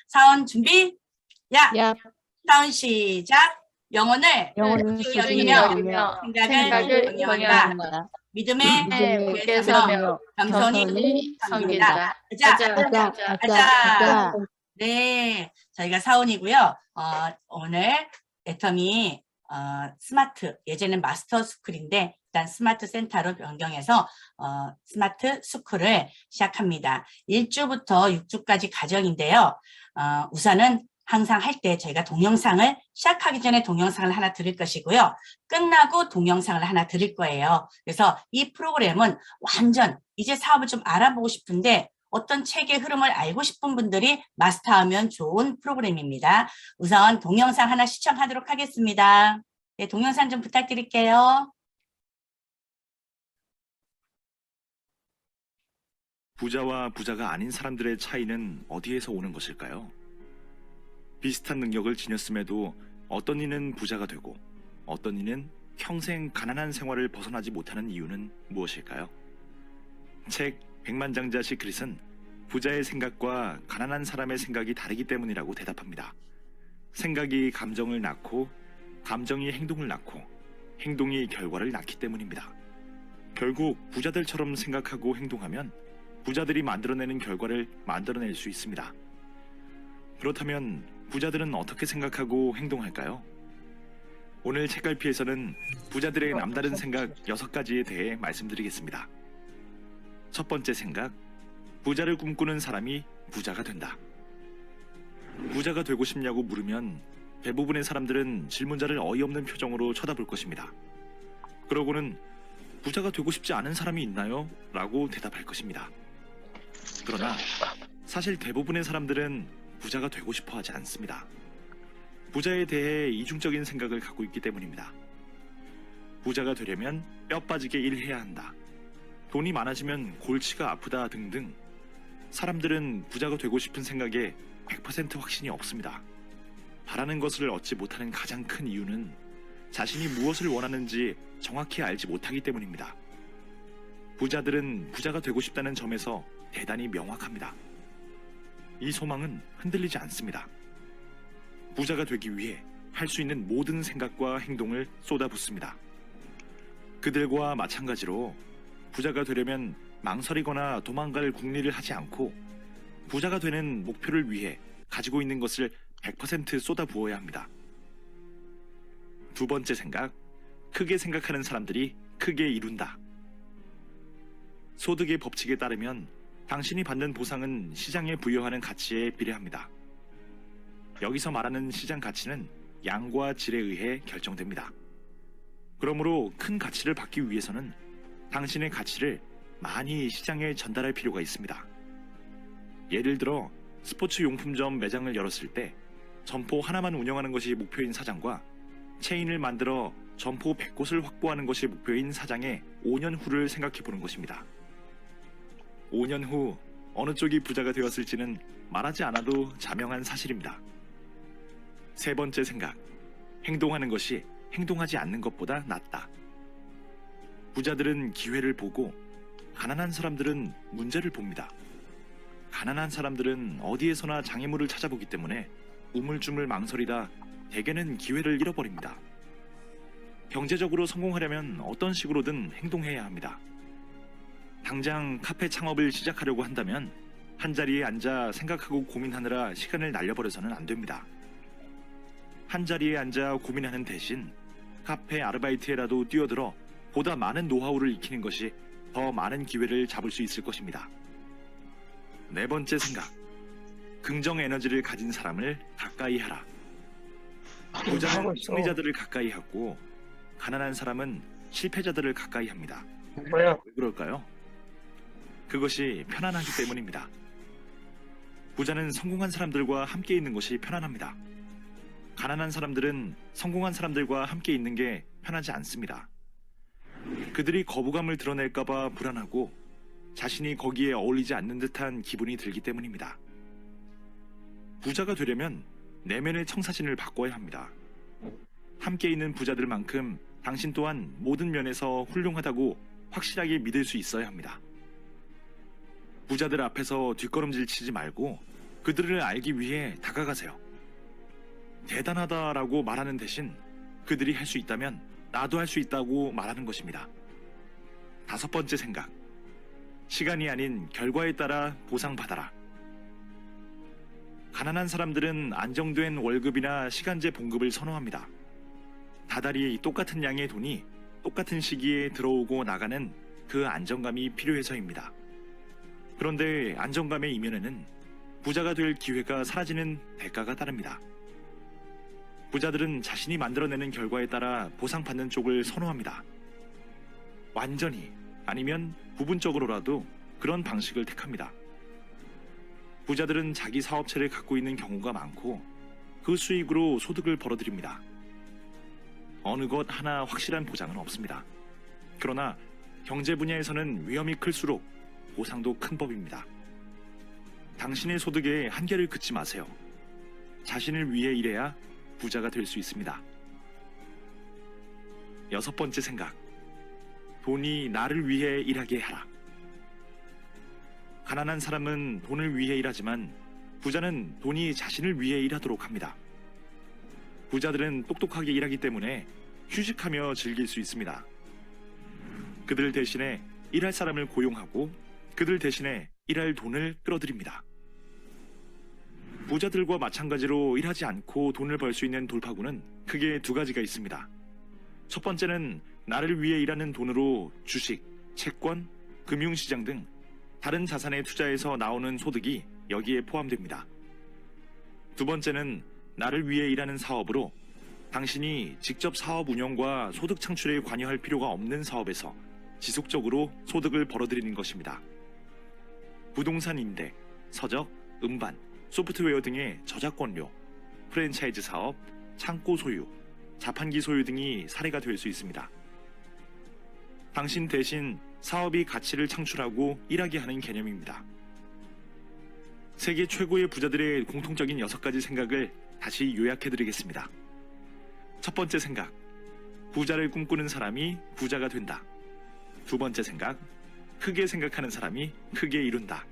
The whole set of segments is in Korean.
사원 준비. 야. 야, 사원 시작. 영혼을 영혼은 소중히 소중히 여기며 여기며 생각을 경영한다. 믿음의 믿음에 서며 서며 겸손히 겸손히 섬긴다. 섬긴다. 가자. 가자. 네, 저희가 사원이고요. 오늘 애터미 스마트, 예전엔 마스터 스쿨인데 일단 스마트 센터로 변경해서 스마트 스쿨을 시작합니다. 1주부터 6주까지 과정인데요. 우선은 항상 할 때 저희가 동영상을 시작하기 전에 동영상을 하나 드릴 것이고요. 끝나고 동영상을 하나 드릴 거예요. 그래서 이 프로그램은 완전 이제 사업을 좀 알아보고 싶은데 어떤 책의 흐름을 알고 싶은 분들이 마스터하면 좋은 프로그램입니다. 우선 동영상 하나 시청하도록 하겠습니다. 네, 동영상 좀 부탁드릴게요. 부자와 부자가 아닌 사람들의 차이는 어디에서 오는 것일까요? 비슷한 능력을 지녔음에도 어떤 이는 부자가 되고 어떤 이는 평생 가난한 생활을 벗어나지 못하는 이유는 무엇일까요? 책 백만장자 시크릿은 부자의 생각과 가난한 사람의 생각이 다르기 때문이라고 대답합니다. 생각이 감정을 낳고 감정이 행동을 낳고 행동이 결과를 낳기 때문입니다. 결국 부자들처럼 생각하고 행동하면 부자들이 만들어내는 결과를 만들어낼 수 있습니다. 그렇다면 부자들은 어떻게 생각하고 행동할까요? 오늘 책갈피에서는 부자들의 남다른 생각 6가지에 대해 말씀드리겠습니다. 첫 번째 생각, 부자를 꿈꾸는 사람이 부자가 된다. 부자가 되고 싶냐고 물으면 대부분의 사람들은 질문자를 어이없는 표정으로 쳐다볼 것입니다. 그러고는 부자가 되고 싶지 않은 사람이 있나요? 라고 대답할 것입니다. 그러나 사실 대부분의 사람들은 부자가 되고 싶어 하지 않습니다. 부자에 대해 이중적인 생각을 갖고 있기 때문입니다. 부자가 되려면 뼈 빠지게 일해야 한다. 돈이 많아지면 골치가 아프다 등등 사람들은 부자가 되고 싶은 생각에 100% 확신이 없습니다. 바라는 것을 얻지 못하는 가장 큰 이유는 자신이 무엇을 원하는지 정확히 알지 못하기 때문입니다. 부자들은 부자가 되고 싶다는 점에서 대단히 명확합니다. 이 소망은 흔들리지 않습니다. 부자가 되기 위해 할 수 있는 모든 생각과 행동을 쏟아붓습니다. 그들과 마찬가지로 부자가 되려면 망설이거나 도망갈 궁리를 하지 않고 부자가 되는 목표를 위해 가지고 있는 것을 100% 쏟아부어야 합니다. 두 번째 생각, 크게 생각하는 사람들이 크게 이룬다. 소득의 법칙에 따르면 당신이 받는 보상은 시장에 부여하는 가치에 비례합니다. 여기서 말하는 시장 가치는 양과 질에 의해 결정됩니다. 그러므로 큰 가치를 받기 위해서는 당신의 가치를 많이 시장에 전달할 필요가 있습니다. 예를 들어 스포츠 용품점 매장을 열었을 때 점포 하나만 운영하는 것이 목표인 사장과 체인을 만들어 점포 100곳을 확보하는 것이 목표인 사장의 5년 후를 생각해 보는 것입니다. 5년 후 어느 쪽이 부자가 되었을지는 말하지 않아도 자명한 사실입니다. 세 번째 생각, 행동하는 것이 행동하지 않는 것보다 낫다. 부자들은 기회를 보고 가난한 사람들은 문제를 봅니다. 가난한 사람들은 어디에서나 장애물을 찾아보기 때문에 우물쭈물 망설이다 대개는 기회를 잃어버립니다. 경제적으로 성공하려면 어떤 식으로든 행동해야 합니다. 당장 카페 창업을 시작하려고 한다면 한자리에 앉아 생각하고 고민하느라 시간을 날려버려서는 안 됩니다. 한자리에 앉아 고민하는 대신 카페 아르바이트에라도 뛰어들어 보다 많은 노하우를 익히는 것이 더 많은 기회를 잡을 수 있을 것입니다. 네 번째 생각, 긍정 에너지를 가진 사람을 가까이 하라. 부자는 승리자들을 가까이 하고 가난한 사람은 실패자들을 가까이 합니다. 왜 그럴까요? 그것이 편안하기 때문입니다. 부자는 성공한 사람들과 함께 있는 것이 편안합니다. 가난한 사람들은 성공한 사람들과 함께 있는 게 편하지 않습니다. 그들이 거부감을 드러낼까봐 불안하고 자신이 거기에 어울리지 않는 듯한 기분이 들기 때문입니다. 부자가 되려면 내면의 청사진을 바꿔야 합니다. 함께 있는 부자들만큼 당신 또한 모든 면에서 훌륭하다고 확실하게 믿을 수 있어야 합니다. 부자들 앞에서 뒷걸음질 치지 말고 그들을 알기 위해 다가가세요. 대단하다라고 말하는 대신 그들이 할 수 있다면 나도 할 수 있다고 말하는 것입니다. 다섯 번째 생각. 시간이 아닌 결과에 따라 보상받아라. 가난한 사람들은 안정된 월급이나 시간제 봉급을 선호합니다. 다달이 똑같은 양의 돈이 똑같은 시기에 들어오고 나가는 그 안정감이 필요해서입니다. 그런데 안정감의 이면에는 부자가 될 기회가 사라지는 대가가 따릅니다. 부자들은 자신이 만들어내는 결과에 따라 보상받는 쪽을 선호합니다. 완전히 아니면 부분적으로라도 그런 방식을 택합니다. 부자들은 자기 사업체를 갖고 있는 경우가 많고 그 수익으로 소득을 벌어들입니다. 어느 것 하나 확실한 보장은 없습니다. 그러나 경제 분야에서는 위험이 클수록 보상도 큰 법입니다. 당신의 소득에 한계를 긋지 마세요. 자신을 위해 일해야 부자가 될 수 있습니다. 여섯 번째 생각. 돈이 나를 위해 일하게 하라. 가난한 사람은 돈을 위해 일하지만 부자는 돈이 자신을 위해 일하도록 합니다. 부자들은 똑똑하게 일하기 때문에 휴식하며 즐길 수 있습니다. 그들 대신에 일할 사람을 고용하고 그들 대신에 일할 돈을 끌어들입니다. 부자들과 마찬가지로 일하지 않고 돈을 벌 수 있는 돌파구는 크게 두 가지가 있습니다. 첫 번째는 나를 위해 일하는 돈으로 주식, 채권, 금융시장 등 다른 자산에 투자해서 나오는 소득이 여기에 포함됩니다. 두 번째는 나를 위해 일하는 사업으로 당신이 직접 사업 운영과 소득 창출에 관여할 필요가 없는 사업에서 지속적으로 소득을 벌어들이는 것입니다. 부동산 임대, 서적, 음반, 소프트웨어 등의 저작권료, 프랜차이즈 사업, 창고 소유, 자판기 소유 등이 사례가 될 수 있습니다. 당신 대신 사업이 가치를 창출하고 일하게 하는 개념입니다. 세계 최고의 부자들의 공통적인 6가지 생각을 다시 요약해드리겠습니다. 첫 번째 생각, 부자를 꿈꾸는 사람이 부자가 된다. 두 번째 생각, 크게 생각하는 사람이 크게 이룬다.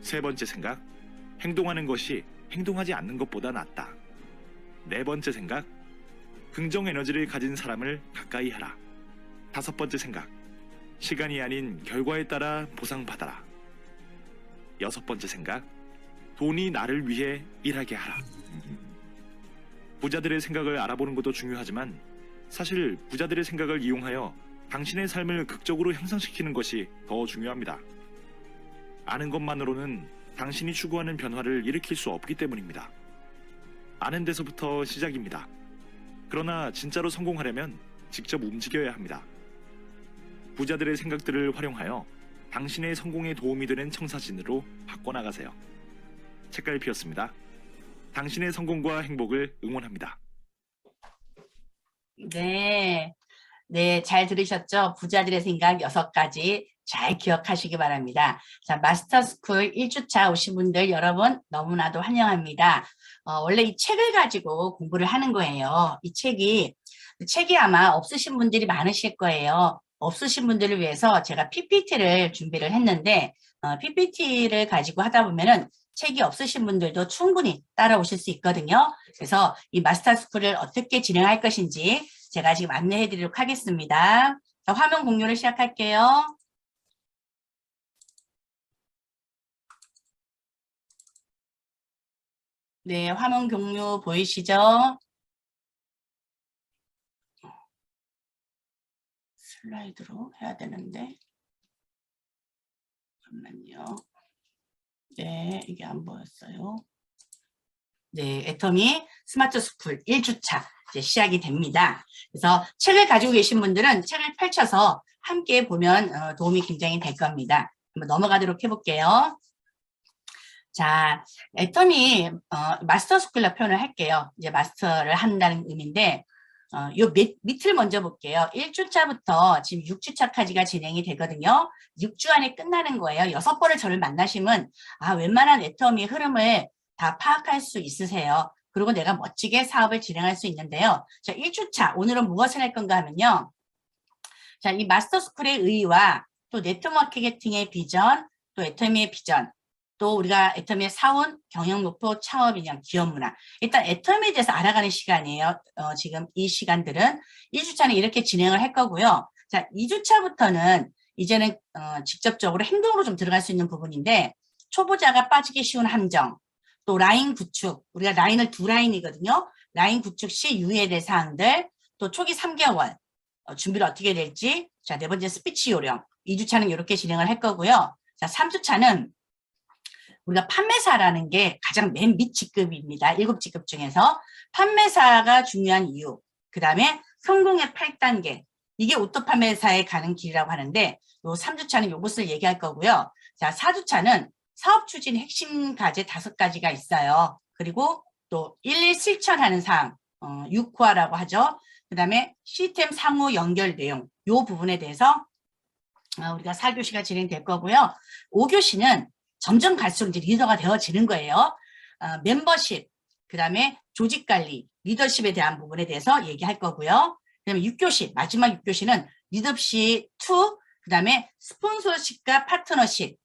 세 번째 생각, 행동하는 것이 행동하지 않는 것보다 낫다. 네 번째 생각, 긍정 에너지를 가진 사람을 가까이 하라. 다섯 번째 생각, 시간이 아닌 결과에 따라 보상받아라. 여섯 번째 생각, 돈이 나를 위해 일하게 하라. 부자들의 생각을 알아보는 것도 중요하지만 사실 부자들의 생각을 이용하여 당신의 삶을 극적으로 향상시키는 것이 더 중요합니다. 아는 것만으로는 당신이 추구하는 변화를 일으킬 수 없기 때문입니다. 아는 데서부터 시작입니다. 그러나 진짜로 성공하려면 직접 움직여야 합니다. 부자들의 생각들을 활용하여 당신의 성공에 도움이 되는 청사진으로 바꿔나가세요. 책갈피였습니다. 당신의 성공과 행복을 응원합니다. 네. 네, 잘 들으셨죠? 부자들의 생각 6가지 잘 기억하시기 바랍니다. 자, 마스터스쿨 1주차 오신 분들 여러분 너무나도 환영합니다. 원래 이 책을 가지고 공부를 하는 거예요. 이 책이 아마 없으신 분들이 많으실 거예요. 없으신 분들을 위해서 제가 PPT를 준비를 했는데 PPT를 가지고 하다 보면은 책이 없으신 분들도 충분히 따라오실 수 있거든요. 그래서 이 마스터스쿨을 어떻게 진행할 것인지 제가 지금 안내해 드리도록 하겠습니다. 자, 화면 공유를 시작할게요. 네, 화면 공유 보이시죠? 슬라이드로 해야 되는데. 잠깐만요. 네, 이게 안 보였어요. 네, 애터미 스마트 스쿨 1주차 이제 시작이 됩니다. 그래서 책을 가지고 계신 분들은 책을 펼쳐서 함께 보면 도움이 굉장히 될 겁니다. 한번 넘어가도록 해볼게요. 자, 애터미 마스터 스쿨로 표현을 할게요. 이제 마스터를 한다는 의미인데 요 밑을 먼저 볼게요. 1주차부터 지금 6주차까지가 진행이 되거든요. 6주 안에 끝나는 거예요. 6번을 저를 만나시면 웬만한 애터미의 흐름을 다 파악할 수 있으세요. 그리고 내가 멋지게 사업을 진행할 수 있는데요. 자, 1주차 오늘은 무엇을 할 건가 하면요. 자, 이 마스터 스쿨의 의의와 또 네트워크 마케팅의 비전, 또 애터미의 비전, 또 우리가 애터미의 사원, 경영 목표, 창업 인형, 기업 문화. 일단 애터미에 대해서 알아가는 시간이에요. 지금 이 시간들은 1주차는 이렇게 진행을 할 거고요. 자, 2주차부터는 이제는 직접적으로 행동으로 좀 들어갈 수 있는 부분인데 초보자가 빠지기 쉬운 함정, 또 라인 구축, 우리가 라인을 2라인이거든요. 라인 구축 시 유의해야 될 사항들, 또 초기 3개월 준비를 어떻게 될지, 자, 4번째 스피치 요령, 2주차는 이렇게 진행을 할 거고요. 자, 3주차는 우리가 판매사라는 게 가장 맨 밑 직급입니다. 7직급 중에서 판매사가 중요한 이유, 그 다음에 성공의 8단계, 이게 오토 판매사에 가는 길이라고 하는데 요 3주차는 요것을 얘기할 거고요. 자, 4주차는 사업 추진 핵심 과제 5가지가 있어요. 그리고 또 일일 실천하는 사항, 6호화라고 하죠. 그 다음에 시스템 상호 연결 내용, 요 부분에 대해서 우리가 4교시가 진행될 거고요. 5교시는 점점 갈수록 이제 리더가 되어지는 거예요. 멤버십, 그 다음에 조직관리, 리더십에 대한 부분에 대해서 얘기할 거고요. 그 다음에 6교시, 마지막 6교시는 리더십 2, 그 다음에 스폰서십과 파트너십,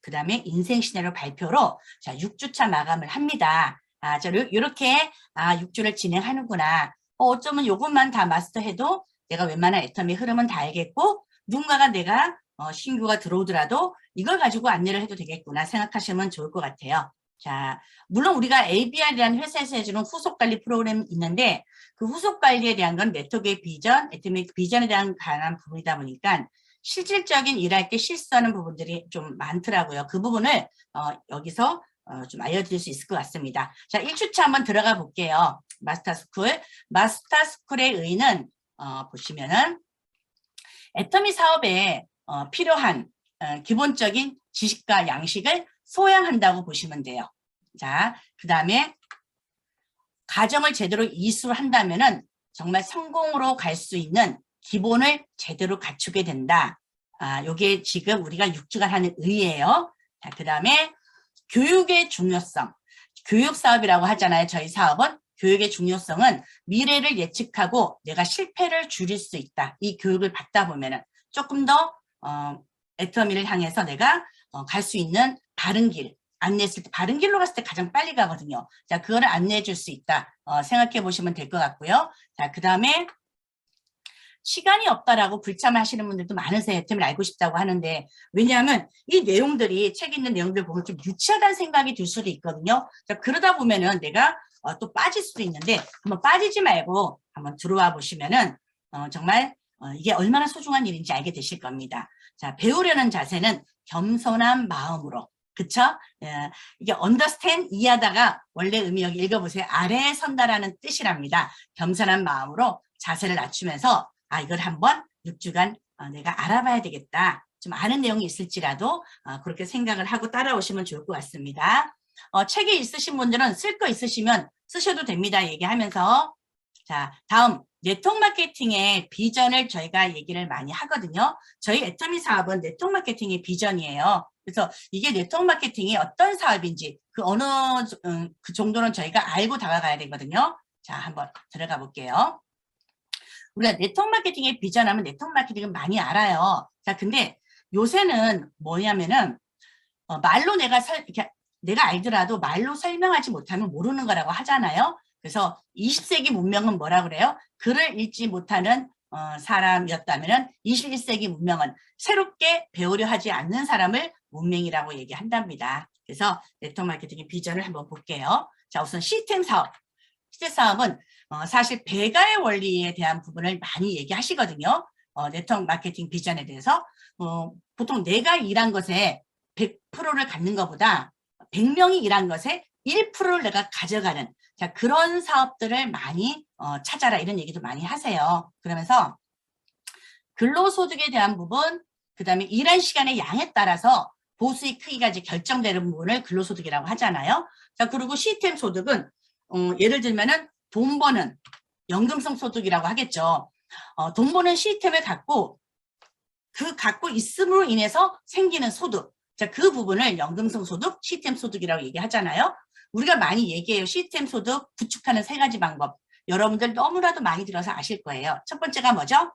그 다음에 인생 시나리오 발표로 자 6주차 마감을 합니다. 자, 이렇게 6주를 진행하는구나. 어쩌면 요것만 다 마스터해도 내가 웬만한 애터미 흐름은 다 알겠고 누군가가 내가 신규가 들어오더라도 이걸 가지고 안내를 해도 되겠구나 생각하시면 좋을 것 같아요. 자, 물론 우리가 ABR이라는 회사에서 해주는 후속관리 프로그램이 있는데 그 후속관리에 대한 건 네트워크의 비전, 애터미 비전에 대한 관한 부분이다 보니까 실질적인 일할 때 실수하는 부분들이 좀 많더라고요. 그 부분을 여기서 좀 알려드릴 수 있을 것 같습니다. 자, 1주차 한번 들어가 볼게요. 마스터스쿨. 마스터스쿨의 의의는 보시면은 애터미 사업에 필요한 기본적인 지식과 양식을 소양한다고 보시면 돼요. 자, 그 다음에 과정을 제대로 이수한다면은 정말 성공으로 갈 수 있는 기본을 제대로 갖추게 된다. 요게 지금 우리가 6주간 하는 의의예요. 자, 그 다음에 교육의 중요성. 교육 사업이라고 하잖아요. 저희 사업은 교육의 중요성은 미래를 예측하고 내가 실패를 줄일 수 있다. 이 교육을 받다 보면은 조금 더 애터미를 향해서 내가 갈 수 있는 바른 길, 안내했을 때 바른 길로 갔을 때 가장 빨리 가거든요. 자, 그거를 안내해 줄 수 있다. 생각해 보시면 될 것 같고요. 자, 그 다음에 시간이 없다라고 불참하시는 분들도 많으세요. 애터미를 알고 싶다고 하는데 왜냐하면 이 내용들이 책 있는 내용들 보면 좀 유치하다는 생각이 들 수도 있거든요. 자, 그러다 보면은 내가 또 빠질 수도 있는데 한번 빠지지 말고 한번 들어와 보시면은 정말 이게 얼마나 소중한 일인지 알게 되실 겁니다. 자, 배우려는 자세는 겸손한 마음으로. 그쵸? 이게 understand, 이해하다가 원래 의미 여기 읽어보세요. 아래에 선다라는 뜻이랍니다. 겸손한 마음으로 자세를 낮추면서 이걸 한번 6주간 내가 알아봐야 되겠다. 좀 아는 내용이 있을지라도 그렇게 생각을 하고 따라오시면 좋을 것 같습니다. 책이 있으신 분들은 쓸 거 있으시면 쓰셔도 됩니다. 얘기하면서. 자, 다음 네트워크 마케팅의 비전을 저희가 얘기를 많이 하거든요. 저희 애터미 사업은 네트워크 마케팅의 비전이에요. 그래서 이게 네트워크 마케팅이 어떤 사업인지 그 정도는 저희가 알고 다가가야 되거든요. 자, 한번 들어가 볼게요. 우리가 네트워크 마케팅의 비전하면 네트워크 마케팅은 많이 알아요. 자, 근데 요새는 뭐냐면은 말로 내가 알더라도 말로 설명하지 못하면 모르는 거라고 하잖아요. 그래서 20세기 문명은 뭐라 그래요? 글을 읽지 못하는 사람이었다면은 21세기 문명은 새롭게 배우려 하지 않는 사람을 문명이라고 얘기한답니다. 그래서 네트워크 마케팅의 비전을 한번 볼게요. 자, 우선 시스템 사업. 시스템 사업은 사실 배가의 원리에 대한 부분을 많이 얘기하시거든요. 네트워크 마케팅 비전에 대해서 보통 내가 일한 것에 100%를 갖는 것보다 100명이 일한 것에 1%를 내가 가져가는 자, 그런 사업들을 많이 찾아라 이런 얘기도 많이 하세요. 그러면서 근로소득에 대한 부분, 그 다음에 일한 시간의 양에 따라서 보수의 크기가 이제 결정되는 부분을 근로소득이라고 하잖아요. 자, 그리고 시스템 소득은 예를 들면은 돈 버는 연금성 소득이라고 하겠죠. 돈 버는 시스템을 갖고 갖고 있음으로 인해서 생기는 소득. 자, 그 부분을 연금성 소득, 시스템 소득이라고 얘기하잖아요. 우리가 많이 얘기해요. 시스템 소득 구축하는 3가지 방법. 여러분들 너무나도 많이 들어서 아실 거예요. 첫 번째가 뭐죠?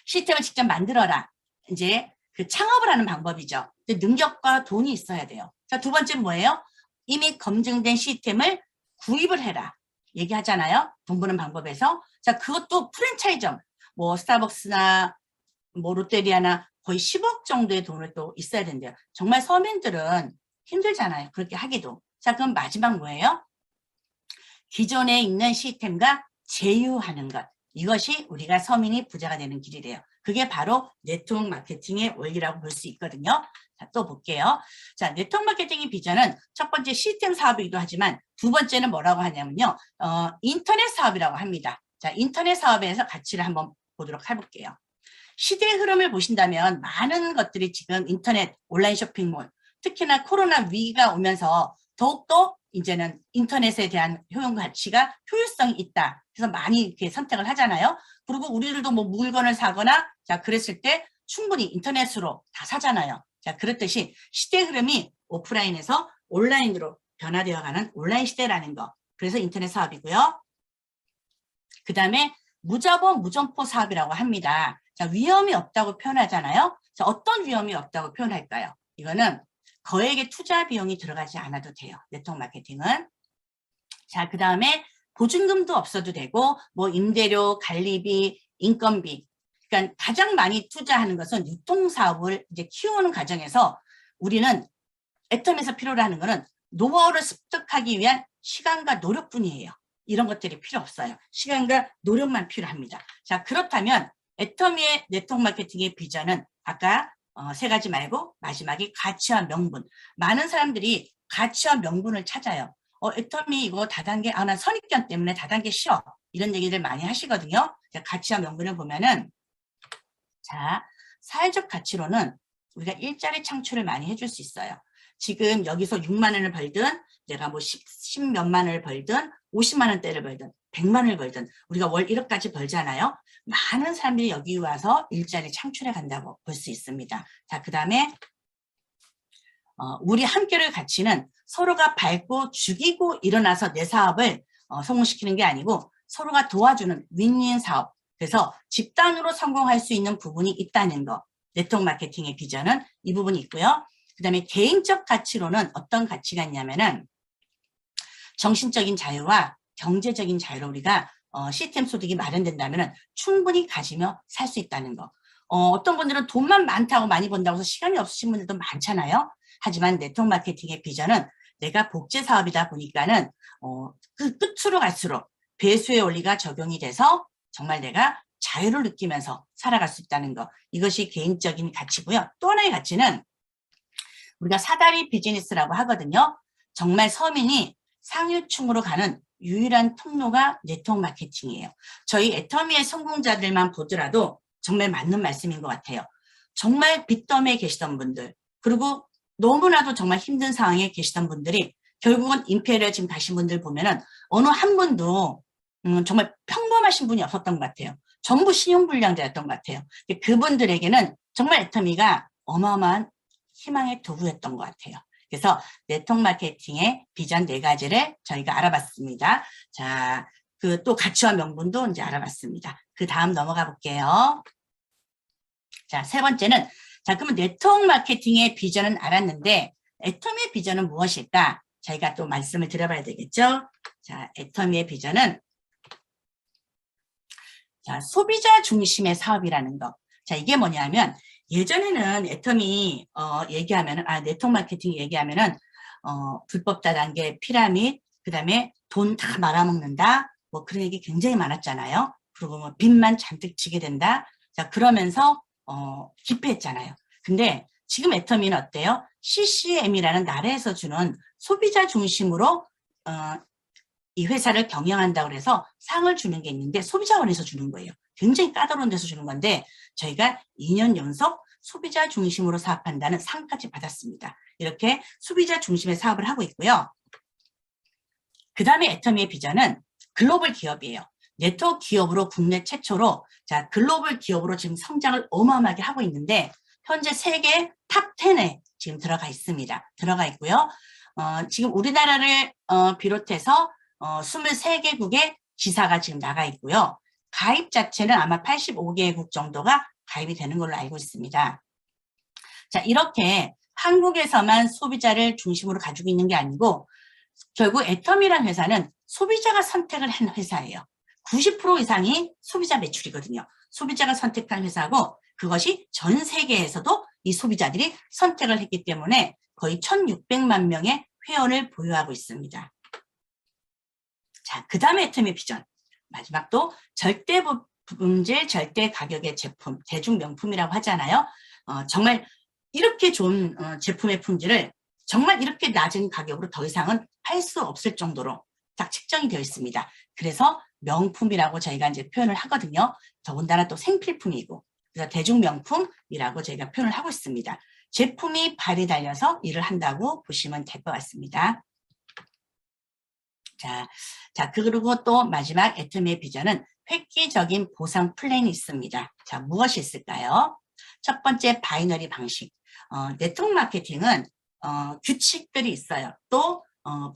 시스템을 직접 만들어라. 이제 그 창업을 하는 방법이죠. 능력과 돈이 있어야 돼요. 자, 두 번째는 뭐예요? 이미 검증된 시스템을 구입을 해라. 얘기하잖아요. 돈 버는 방법에서. 자, 그것도 프랜차이점, 뭐 스타벅스나 뭐 롯데리아나 거의 10억 정도의 돈을 또 있어야 된대요. 정말 서민들은 힘들잖아요. 그렇게 하기도. 자, 그럼 마지막 뭐예요? 기존에 있는 시스템과 제휴하는 것. 이것이 우리가 서민이 부자가 되는 길이래요. 그게 바로 네트워크 마케팅의 원리라고 볼 수 있거든요. 자, 또 볼게요. 자, 네트워크 마케팅의 비전은 첫 번째 시스템 사업이기도 하지만 두 번째는 뭐라고 하냐면요. 인터넷 사업이라고 합니다. 자, 인터넷 사업에서 가치를 한번 보도록 해볼게요. 시대의 흐름을 보신다면 많은 것들이 지금 인터넷, 온라인 쇼핑몰, 특히나 코로나 위기가 오면서 더욱더 이제는 인터넷에 대한 효용 가치가 효율성이 있다. 그래서 많이 이렇게 선택을 하잖아요. 그리고 우리들도 뭐 물건을 사거나 자 그랬을 때 충분히 인터넷으로 다 사잖아요. 자 그렇듯이 시대 흐름이 오프라인에서 온라인으로 변화되어가는 온라인 시대라는 거. 그래서 인터넷 사업이고요. 그 다음에 무자본 무점포 사업이라고 합니다. 자 위험이 없다고 표현하잖아요. 자 어떤 위험이 없다고 표현할까요? 이거는 거액의 투자 비용이 들어가지 않아도 돼요. 네트워크 마케팅은. 자, 그 다음에 보증금도 없어도 되고 뭐 임대료, 관리비, 인건비. 그러니까 가장 많이 투자하는 것은 유통사업을 이제 키우는 과정에서 우리는 애텀에서 필요로 하는 것은 노하우를 습득하기 위한 시간과 노력뿐이에요. 이런 것들이 필요 없어요. 시간과 노력만 필요합니다. 자, 그렇다면 애터미의 네트워크 마케팅의 비전은 아까 세 가지 말고 마지막에 가치와 명분. 많은 사람들이 가치와 명분을 찾아요. 애터미 이거 다단계, 난 선입견 때문에 다단계 싫어. 이런 얘기들 많이 하시거든요. 자, 가치와 명분을 보면은 자, 사회적 가치로는 우리가 일자리 창출을 많이 해줄 수 있어요. 지금 여기서 6만 원을 벌든 내가 뭐 10 몇만 원을 벌든 50만 원대를 벌든 100만 원을 벌든 우리가 월 1억까지 벌잖아요. 많은 사람들이 여기 와서 일자리 창출해 간다고 볼 수 있습니다. 자, 그 다음에 우리 함께를 가치는 서로가 밟고 죽이고 일어나서 내 사업을 성공시키는 게 아니고 서로가 도와주는 윈윈 사업. 그래서 집단으로 성공할 수 있는 부분이 있다는 거. 네트워크 마케팅의 비전은 이 부분이 있고요. 그 다음에 개인적 가치로는 어떤 가치가 있냐면은 정신적인 자유와 경제적인 자유를 우리가 시스템 소득이 마련된다면 충분히 가지며 살 수 있다는 거. 어떤 분들은 돈만 많다고 많이 번다고 해서 시간이 없으신 분들도 많잖아요. 하지만 네트워크 마케팅의 비전은 내가 복제 사업이다 보니까는 그 끝으로 갈수록 배수의 원리가 적용이 돼서 정말 내가 자유를 느끼면서 살아갈 수 있다는 거. 이것이 개인적인 가치고요. 또 하나의 가치는 우리가 사다리 비즈니스라고 하거든요. 정말 서민이 상류층으로 가는 유일한 통로가 네트워크 마케팅이에요. 저희 애터미의 성공자들만 보더라도 정말 맞는 말씀인 것 같아요. 정말 빚더미에 계시던 분들, 그리고 너무나도 정말 힘든 상황에 계시던 분들이 결국은 임페리얼 지금 가신 분들 보면은 어느 한 분도 정말 평범하신 분이 없었던 것 같아요. 전부 신용불량자였던 것 같아요. 그분들에게는 정말 애터미가 어마어마한 희망의 도구였던 것 같아요. 그래서 네트워크 마케팅의 비전 4가지를 저희가 알아봤습니다. 자, 그 또 가치와 명분도 이제 알아봤습니다. 그 다음 넘어가 볼게요. 자, 세 번째는 자, 그러면 네트워크 마케팅의 비전은 알았는데 애터미의 비전은 무엇일까? 저희가 또 말씀을 드려봐야 되겠죠? 자, 애터미의 비전은 자, 소비자 중심의 사업이라는 거. 자, 이게 뭐냐면 예전에는 애터미 얘기하면은 네트워크 마케팅 얘기하면은 불법 다단계 피라미드 그다음에 돈 다 말아먹는다. 뭐 그런 얘기 굉장히 많았잖아요. 그리고 뭐 빚만 잔뜩 지게 된다. 자, 그러면서 기피했잖아요. 근데 지금 애터미는 어때요? CCM이라는 나라에서 주는 소비자 중심으로 이 회사를 경영한다고 해서 상을 주는 게 있는데 소비자원에서 주는 거예요. 굉장히 까다로운 데서 주는 건데 저희가 2년 연속 소비자 중심으로 사업한다는 상까지 받았습니다. 이렇게 소비자 중심의 사업을 하고 있고요. 그 다음에 애터미의 비전은 글로벌 기업이에요. 네트워크 기업으로 국내 최초로 자 글로벌 기업으로 지금 성장을 어마어마하게 하고 있는데 현재 세계 탑 10에 지금 들어가 있습니다. 들어가 있고요. 지금 우리나라를 비롯해서 23개국의 지사가 지금 나가 있고요. 가입 자체는 아마 85개국 정도가 가입이 되는 걸로 알고 있습니다. 자, 이렇게 한국에서만 소비자를 중심으로 가지고 있는 게 아니고 결국 애텀이라는 회사는 소비자가 선택을 한 회사예요. 90% 이상이 소비자 매출이거든요. 소비자가 선택한 회사고 그것이 전 세계에서도 이 소비자들이 선택을 했기 때문에 거의 1600만 명의 회원을 보유하고 있습니다. 자, 그 다음에 애텀의 비전. 마지막 또 절대 품질, 절대 가격의 제품, 대중명품이라고 하잖아요. 정말 이렇게 좋은 제품의 품질을 정말 이렇게 낮은 가격으로 더 이상은 할 수 없을 정도로 딱 책정이 되어 있습니다. 그래서 명품이라고 저희가 이제 표현을 하거든요. 더군다나 또 생필품이고, 그래서 대중명품이라고 저희가 표현을 하고 있습니다. 제품이 발이 달려서 일을 한다고 보시면 될 것 같습니다. 자, 그리고 또 마지막 애텀의 비전은 획기적인 보상 플랜이 있습니다. 자, 무엇이 있을까요? 첫 번째 바이너리 방식. 네트워크 마케팅은 규칙들이 있어요. 또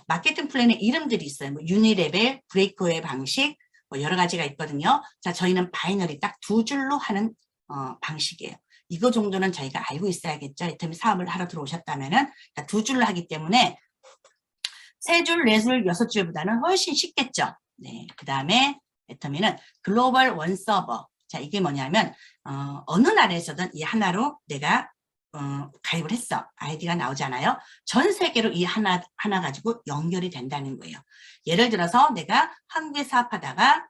마케팅 플랜의 이름들이 있어요. 뭐 유니레벨, 브레이크웨이 방식, 뭐 여러 가지가 있거든요. 자, 저희는 바이너리 딱 두 줄로 하는 방식이에요. 이거 정도는 저희가 알고 있어야겠죠. 애텀이 사업을 하러 들어오셨다면은 두 줄로 하기 때문에 세 줄, 네 줄, 여섯 줄보다는 훨씬 쉽겠죠. 네, 그 다음에 애터미는 글로벌 원 서버. 자, 이게 뭐냐면 어느 나라에서든 이 하나로 내가 가입을 했어. 아이디가 나오잖아요. 전 세계로 이 하나 가지고 연결이 된다는 거예요. 예를 들어서 내가 한국에 사업하다가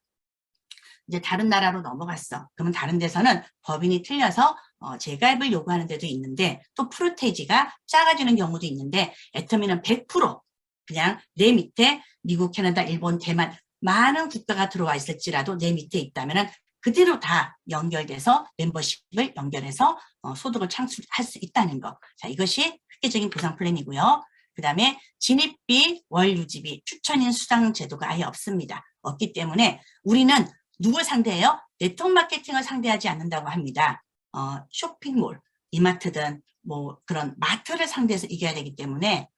이제 다른 나라로 넘어갔어. 그러면 다른 데서는 법인이 틀려서 재가입을 요구하는 데도 있는데 또 프로테이지가 작아지는 경우도 있는데 애터미는 100% 그냥 내 밑에 미국, 캐나다, 일본, 대만 많은 국가가 들어와 있을지라도 내 밑에 있다면은 그대로 다 연결돼서 멤버십을 연결해서 소득을 창출할 수 있다는 거. 자, 이것이 획기적인 보상 플랜이고요. 그 다음에 진입비, 월 유지비, 추천인 수당 제도가 아예 없습니다. 없기 때문에 우리는 누굴 상대해요? 네트워크 마케팅을 상대하지 않는다고 합니다. 쇼핑몰, 이마트든 뭐 그런 마트를 상대해서 이겨야 되기 때문에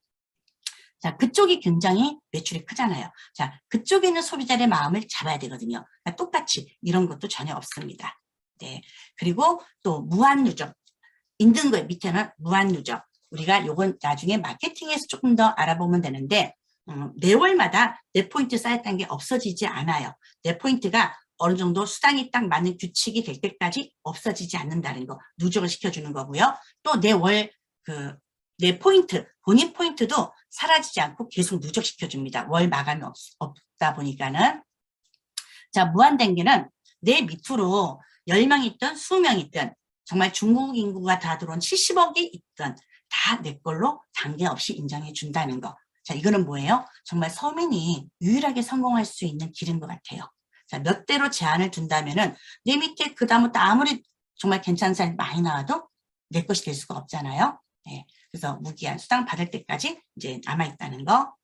자, 그쪽이 굉장히 매출이 크잖아요. 자, 그쪽에 있는 소비자의 마음을 잡아야 되거든요. 그러니까 똑같이 이런 것도 전혀 없습니다. 네. 그리고 또 무한 누적. 인증구의 밑에는 무한 누적. 우리가 요건 나중에 마케팅에서 조금 더 알아보면 되는데 매월마다 내 포인트 쌓였다는 게 없어지지 않아요. 내 포인트가 어느 정도 수당이 딱 맞는 규칙이 될 때까지 없어지지 않는다는 거. 누적을 시켜주는 거고요. 또 내 포인트, 본인 포인트도 사라지지 않고 계속 누적시켜줍니다. 월 마감이 없다 보니까는. 자, 무한denge는 내 밑으로 10명 있든 20명 있든 정말 중국 인구가 다 들어온 70억이 있든 다 내 걸로 단계 없이 인정해 준다는 거. 자, 이거는 뭐예요? 정말 서민이 유일하게 성공할 수 있는 길인 것 같아요. 자, 몇 대로 제한을 둔다면은 내 밑에 그다음부터 아무리 정말 괜찮은 사람이 많이 나와도 내 것이 될 수가 없잖아요. 네. 그래서 무기한 수당 받을 때까지 이제 남아있다는 거.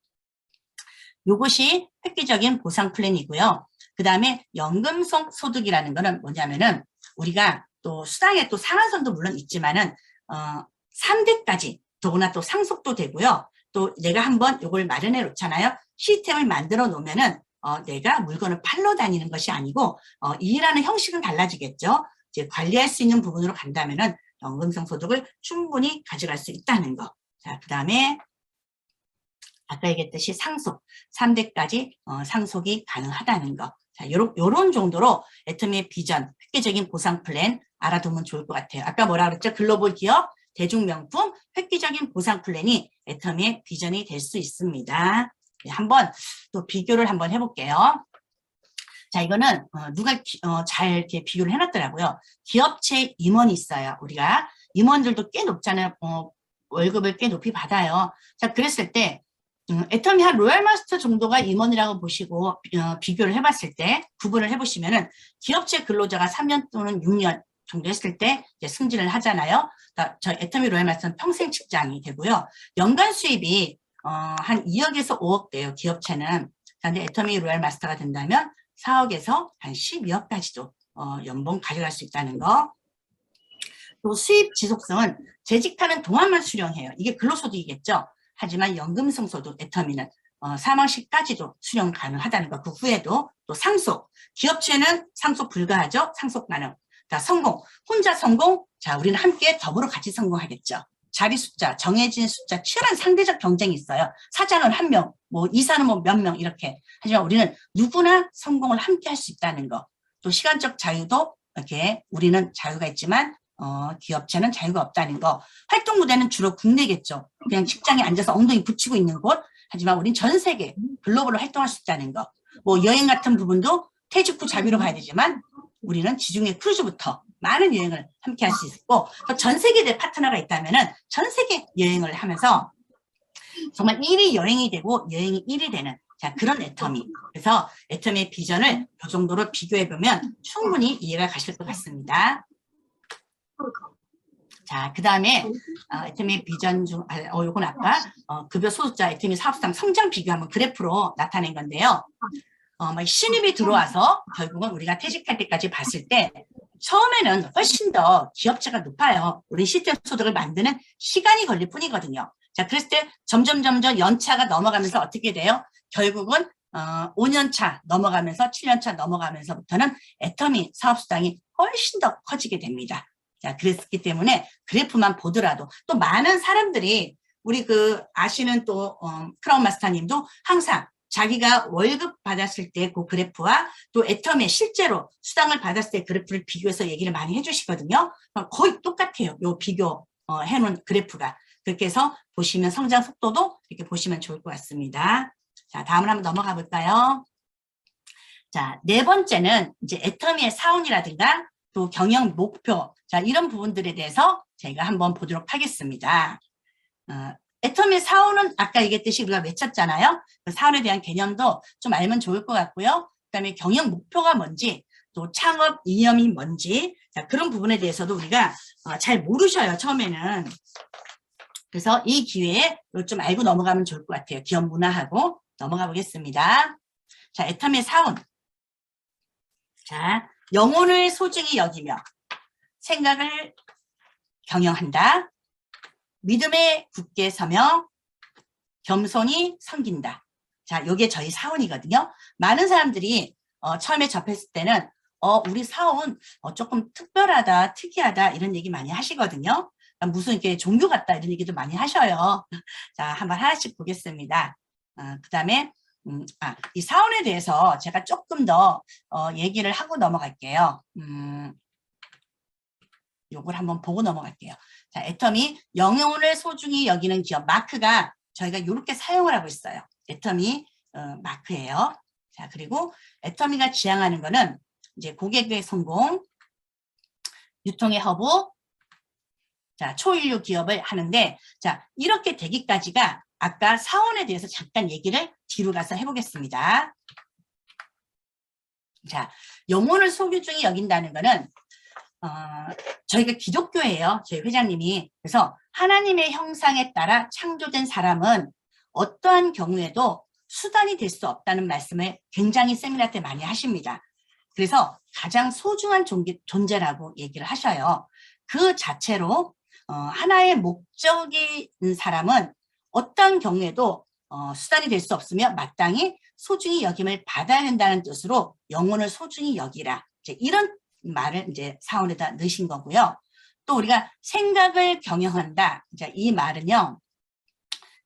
요것이 획기적인 보상 플랜이고요. 그 다음에 연금성 소득이라는 거는 뭐냐면은 우리가 또 수당에 또 상한선도 물론 있지만은 3대까지 더구나 또 상속도 되고요. 또 내가 한번 요걸 마련해 놓잖아요. 시스템을 만들어 놓으면은 내가 물건을 팔러 다니는 것이 아니고 일하는 형식은 달라지겠죠. 이제 관리할 수 있는 부분으로 간다면은 연금성 소득을 충분히 가져갈 수 있다는 거. 자, 그 다음에 아까 얘기했듯이 상속, 3대까지 상속이 가능하다는 거. 자, 요런 정도로 애터미의 비전, 획기적인 보상 플랜 알아두면 좋을 것 같아요. 아까 뭐라 그랬죠? 글로벌 기업, 대중명품, 획기적인 보상 플랜이 애터미의 비전이 될 수 있습니다. 네, 한번 또 비교를 한번 해볼게요. 자, 이거는 누가 잘 이렇게 비교를 해놨더라고요. 기업체 임원이 있어요. 우리가 임원들도 꽤 높잖아요. 월급을 꽤 높이 받아요. 자, 그랬을 때 애터미 한 로얄마스터 정도가 임원이라고 보시고 비교를 해봤을 때 구분을 해보시면은 기업체 근로자가 3년 또는 6년 정도 했을 때 이제 승진을 하잖아요. 그러니까 저 애터미 로얄마스터는 평생 직장이 되고요. 연간 수입이 한 2억에서 5억 돼요. 기업체는. 그런데 애터미 로얄마스터가 된다면 4억에서 한 12억까지도 연봉 가져갈 수 있다는 거. 또 수입 지속성은 재직하는 동안만 수령해요. 이게 근로소득이겠죠. 하지만 연금성 소득 애터미는 사망 시까지도 수령 가능하다는 거. 그 후에도 또 상속. 기업체는 상속 불가하죠. 상속 가능. 자, 성공. 혼자 성공. 자, 우리는 함께 더불어 같이 성공하겠죠. 자리 숫자, 정해진 숫자, 치열한 상대적 경쟁이 있어요. 사장은 1명, 뭐 이사는 뭐 몇 명 이렇게. 하지만 우리는 누구나 성공을 함께 할 수 있다는 거. 또 시간적 자유도 이렇게 우리는 자유가 있지만 기업체는 자유가 없다는 거. 활동 무대는 주로 국내겠죠. 그냥 직장에 앉아서 엉덩이 붙이고 있는 곳. 하지만 우린 전 세계 글로벌로 활동할 수 있다는 거. 뭐 여행 같은 부분도 퇴직 후 자비로 가야 되지만 우리는 지중해 크루즈부터 많은 여행을 함께 할 수 있고 또 전 세계 내 파트너가 있다면은 전 세계 여행을 하면서 정말 1위 여행이 되고 여행이 1위 되는 자 그런 애터미. 그래서 애터미의 비전을 이 정도로 비교해 보면 충분히 이해가 가실 것 같습니다. 자, 그 다음에 애터미 비전 중, 요건 아까 급여 소득자 애터미 사업상 성장 비교하면 그래프로 나타낸 건데요. 신입이 들어와서 결국은 우리가 퇴직할 때까지 봤을 때 처음에는 훨씬 더 기업체가 높아요. 우리 시스템 소득을 만드는 시간이 걸릴 뿐이거든요. 자, 그랬을 때 점점 연차가 넘어가면서 어떻게 돼요? 결국은 5년차 넘어가면서 7년차 넘어가면서부터는 애터미 사업수당이 훨씬 더 커지게 됩니다. 자, 그랬기 때문에 그래프만 보더라도 또 많은 사람들이 우리 아시는 또 크라운 마스터님도 항상 자기가 월급 받았을 때 그 그래프와 또 애터미에 실제로 수당을 받았을 때 그래프를 비교해서 얘기를 많이 해주시거든요. 거의 똑같아요. 요 비교 해놓은 그래프가. 그렇게 해서 보시면 성장 속도도 이렇게 보시면 좋을 것 같습니다. 자, 다음으로 한번 넘어가 볼까요? 자, 네 번째는 이제 애터미의 사원이라든가 또 경영 목표, 자, 이런 부분들에 대해서 저희가 한번 보도록 하겠습니다. 애터미 사원은 아까 얘기했듯이 우리가 외쳤잖아요. 그 사원에 대한 개념도 좀 알면 좋을 것 같고요. 그 다음에 경영 목표가 뭔지, 또 창업 이념이 뭔지, 자, 그런 부분에 대해서도 우리가 잘 모르셔요, 처음에는. 그래서 이 기회에 좀 알고 넘어가면 좋을 것 같아요. 기업 문화하고 넘어가 보겠습니다. 자, 애터미의 사원. 자, 영혼을 소중히 여기며 생각을 경영한다. 믿음에 굳게 서며 겸손히 섬긴다. 자, 요게 저희 사원이거든요. 많은 사람들이 처음에 접했을 때는 우리 사원 조금 특별하다, 특이하다 이런 얘기 많이 하시거든요. 무슨 이렇게 종교 같다 이런 얘기도 많이 하셔요. 자, 한번 하나씩 보겠습니다. 그 다음에 이 사원에 대해서 제가 조금 더 얘기를 하고 넘어갈게요. 요걸 한번 보고 넘어갈게요. 자, 애터미 영혼을 소중히 여기는 기업 마크가 저희가 이렇게 사용을 하고 있어요. 애터미 마크예요. 자, 그리고 애터미가 지향하는 거는 이제 고객의 성공, 유통의 허브, 자, 초인류 기업을 하는데, 자, 이렇게 되기까지가 아까 사원에 대해서 잠깐 얘기를 뒤로 가서 해보겠습니다. 자, 영혼을 소중히 여긴다는 거는 저희가 기독교예요. 저희 회장님이. 그래서 하나님의 형상에 따라 창조된 사람은 어떠한 경우에도 수단이 될 수 없다는 말씀을 굉장히 세미나 때 많이 하십니다. 그래서 가장 소중한 존재라고 얘기를 하셔요. 그 자체로 하나의 목적인 사람은 어떤 경우에도 수단이 될 수 없으며 마땅히 소중히 여김을 받아야 한다는 뜻으로 영혼을 소중히 여기라. 이제 이런 말을 이제 사원에다 넣으신 거고요. 또 우리가 생각을 경영한다. 이제 이 말은요.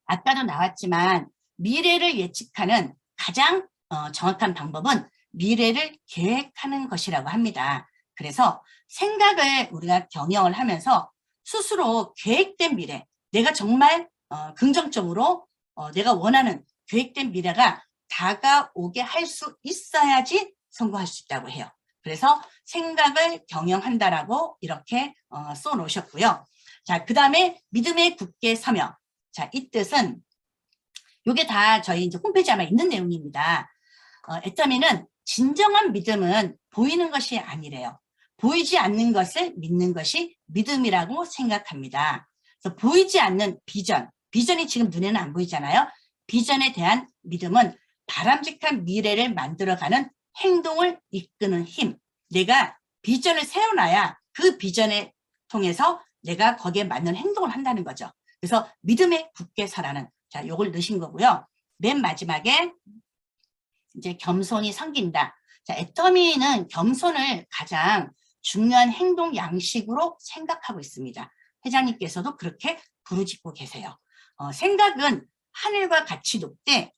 아까도 나왔지만 미래를 예측하는 가장 정확한 방법은 미래를 계획하는 것이라고 합니다. 그래서 생각을 우리가 경영을 하면서 스스로 계획된 미래, 내가 정말 긍정적으로 내가 원하는 계획된 미래가 다가오게 할 수 있어야지 성공할 수 있다고 해요. 그래서 생각을 경영한다라고 이렇게 써 놓으셨고요. 자, 그 다음에 믿음에 굳게 서며. 자, 이 뜻은 이게 다 저희 이제 홈페이지에 아마 있는 내용입니다. 애터미는 진정한 믿음은 보이는 것이 아니래요. 보이지 않는 것을 믿는 것이 믿음이라고 생각합니다. 그래서 보이지 않는 비전, 비전이 지금 눈에는 안 보이잖아요. 비전에 대한 믿음은 바람직한 미래를 만들어가는 행동을 이끄는 힘. 내가 비전을 세워놔야 그 비전에 통해서 내가 거기에 맞는 행동을 한다는 거죠. 그래서 믿음에 굳게 서라는, 자, 요걸 넣으신 거고요. 맨 마지막에 이제 겸손히 섬긴다. 자, 애터미는 겸손을 가장 중요한 행동 양식으로 생각하고 있습니다. 회장님께서도 그렇게 부르짖고 계세요. 생각은 하늘과 같이 높되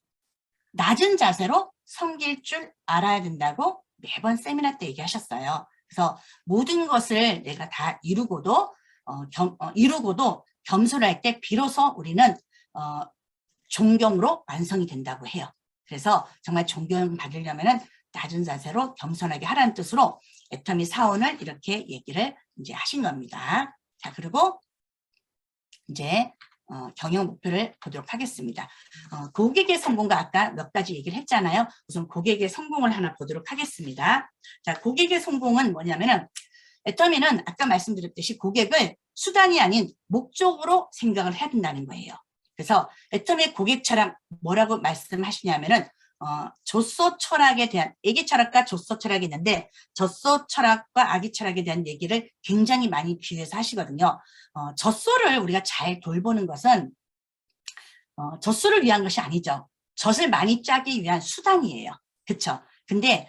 낮은 자세로 섬길 줄 알아야 된다고 매번 세미나 때 얘기하셨어요. 그래서 모든 것을 내가 다 이루고도 겸손할 때 비로소 우리는 존경으로 완성이 된다고 해요. 그래서 정말 존경 받으려면은 낮은 자세로 겸손하게 하라는 뜻으로 애터미 사원을 이렇게 얘기를 이제 하신 겁니다. 자, 그리고 이제 경영 목표를 보도록 하겠습니다. 고객의 성공과 아까 몇 가지 얘기를 했잖아요. 우선 고객의 성공을 하나 보도록 하겠습니다. 자, 고객의 성공은 뭐냐면은 애터미는 아까 말씀드렸듯이 고객을 수단이 아닌 목적으로 생각을 해야 된다는 거예요. 그래서 애터미의 고객 철학 뭐라고 말씀하시냐면은 조소 철학에 대한 애기 철학과 조소 철학이 있는데 조소 철학과 아기 철학에 대한 얘기를 굉장히 많이 비유해서 하시거든요. 젖소를 우리가 잘 돌보는 것은 젖소를 위한 것이 아니죠. 젖을 많이 짜기 위한 수단이에요. 그렇죠? 근데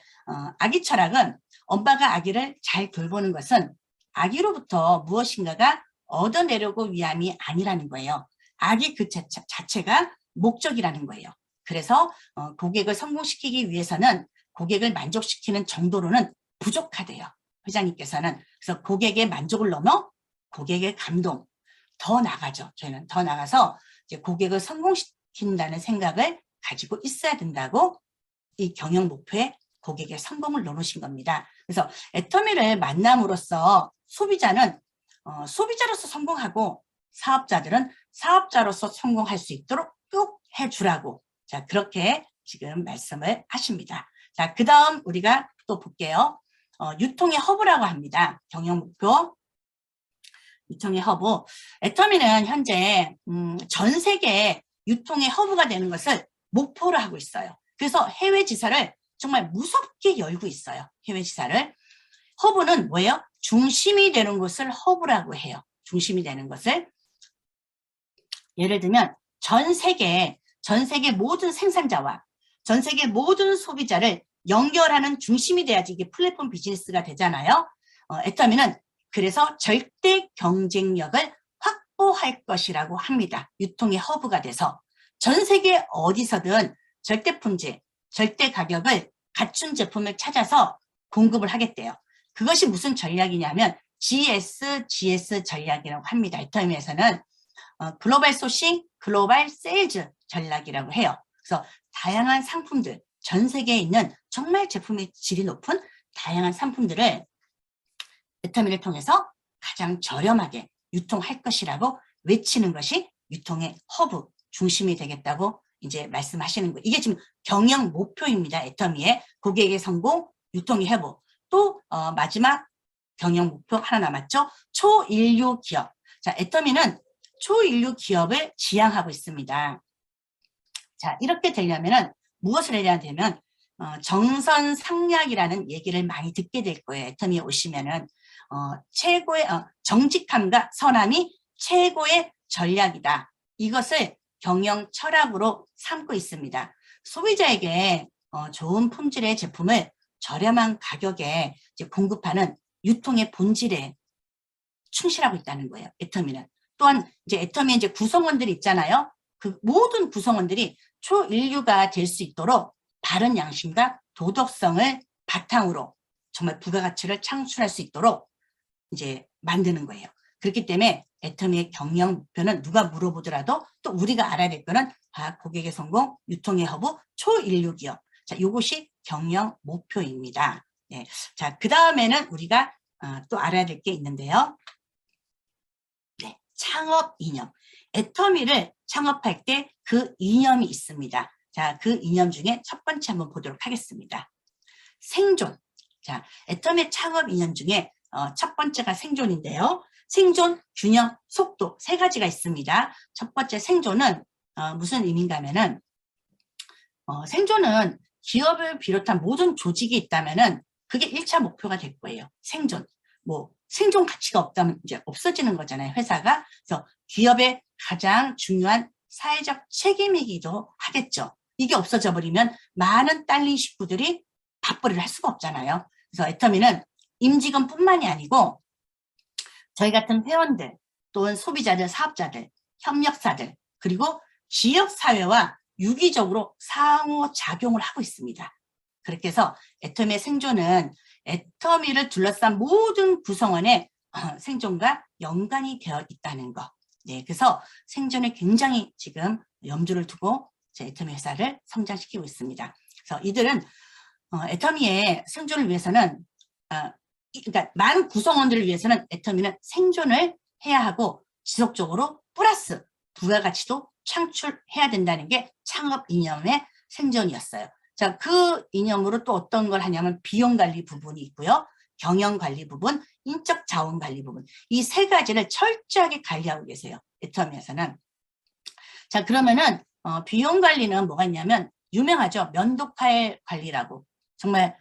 아기 철학은 엄마가 아기를 잘 돌보는 것은 아기로부터 무엇인가가 얻어내려고 위함이 아니라는 거예요. 아기 그 자체가 목적이라는 거예요. 그래서 고객을 성공시키기 위해서는 고객을 만족시키는 정도로는 부족하대요. 회장님께서는. 그래서 고객의 만족을 넘어 고객의 감동, 더 나가죠. 저희는 더 나가서 이제 고객을 성공시킨다는 생각을 가지고 있어야 된다고 이 경영 목표에 고객의 성공을 넣으신 겁니다. 그래서 애터미를 만남으로써 소비자는 소비자로서 성공하고 사업자들은 사업자로서 성공할 수 있도록 쭉 해주라고 자 그렇게 지금 말씀을 하십니다. 자, 그 다음 우리가 또 볼게요. 유통의 허브라고 합니다. 경영 목표. 유통의 허브. 애터미는 현재 전 세계 유통의 허브가 되는 것을 목표로 하고 있어요. 그래서 해외 지사를 정말 무섭게 열고 있어요. 해외 지사를. 허브는 뭐예요? 중심이 되는 것을 허브라고 해요. 중심이 되는 것을. 예를 들면 전 세계 모든 생산자와 전 세계 모든 소비자를 연결하는 중심이 돼야지 이게 플랫폼 비즈니스가 되잖아요. 애터미는 그래서 절대 경쟁력을 확보할 것이라고 합니다. 유통의 허브가 돼서 전 세계 어디서든 절대 품질, 절대 가격을 갖춘 제품을 찾아서 공급을 하겠대요. 그것이 무슨 전략이냐면 GS 전략이라고 합니다. 애터미에서는 글로벌 소싱, 글로벌 세일즈 전략이라고 해요. 그래서 다양한 상품들, 전 세계에 있는 정말 제품의 질이 높은 다양한 상품들을 애터미를 통해서 가장 저렴하게 유통할 것이라고 외치는 것이 유통의 허브, 중심이 되겠다고 이제 말씀하시는 거예요. 이게 지금 경영 목표입니다. 애터미의 고객의 성공, 유통의 회복. 또 마지막 경영 목표 하나 남았죠. 초인류 기업. 자, 애터미는 초인류 기업을 지향하고 있습니다. 자, 이렇게 되려면은 무엇을 해야 되면 정선상략이라는 얘기를 많이 듣게 될 거예요. 애터미에 오시면은 최고의 정직함과 선함이 최고의 전략이다. 이것을 경영 철학으로 삼고 있습니다. 소비자에게 좋은 품질의 제품을 저렴한 가격에 이제 공급하는 유통의 본질에 충실하고 있다는 거예요. 애터미는. 또한 이제 애터미의 이제 구성원들이 있잖아요. 그 모든 구성원들이 초인류가 될 수 있도록 바른 양심과 도덕성을 바탕으로 정말 부가가치를 창출할 수 있도록 이제 만드는 거예요. 그렇기 때문에 애터미의 경영 목표는 누가 물어보더라도 또 우리가 알아야 될 거는 고객의 성공, 유통의 허브, 초인류 기업. 자, 이것이 경영 목표입니다. 네. 자, 그 다음에는 우리가 또 알아야 될 게 있는데요. 네, 창업 이념. 애터미를 창업할 때 그 이념이 있습니다. 자, 그 이념 중에 첫 번째 한번 보도록 하겠습니다. 생존. 자, 애터미 창업 이념 중에 첫 번째가 생존인데요. 생존, 균형, 속도 세 가지가 있습니다. 첫 번째 생존은 무슨 의미인가 하면은 생존은 기업을 비롯한 모든 조직이 있다면은 그게 1차 목표가 될 거예요. 생존. 뭐 생존 가치가 없다면 이제 없어지는 거잖아요. 회사가. 그래서 기업의 가장 중요한 사회적 책임이기도 하겠죠. 이게 없어져 버리면 많은 딸린 식구들이 밥벌이를 할 수가 없잖아요. 그래서 애터미는 임직원뿐만이 아니고 저희 같은 회원들 또는 소비자들, 사업자들, 협력사들 그리고 지역사회와 유기적으로 상호작용을 하고 있습니다. 그렇게 해서 애터미의 생존은 애터미를 둘러싼 모든 구성원의 생존과 연관이 되어 있다는 거. 네, 그래서 생존에 굉장히 지금 염두를 두고 애터미 회사를 성장시키고 있습니다. 그래서 이들은 애터미의 생존을 위해서는 그러니까 많은 구성원들을 위해서는 애터미는 생존을 해야 하고 지속적으로 플러스 부가가치도 창출해야 된다는 게 창업 이념의 생존이었어요. 자, 그 이념으로 또 어떤 걸 하냐면 비용관리 부분이 있고요. 경영관리 부분, 인적 자원관리 부분. 이 세 가지를 철저하게 관리하고 계세요. 애터미에서는. 자, 그러면은 비용관리는 뭐가 있냐면 유명하죠. 면도칼 관리라고. 정말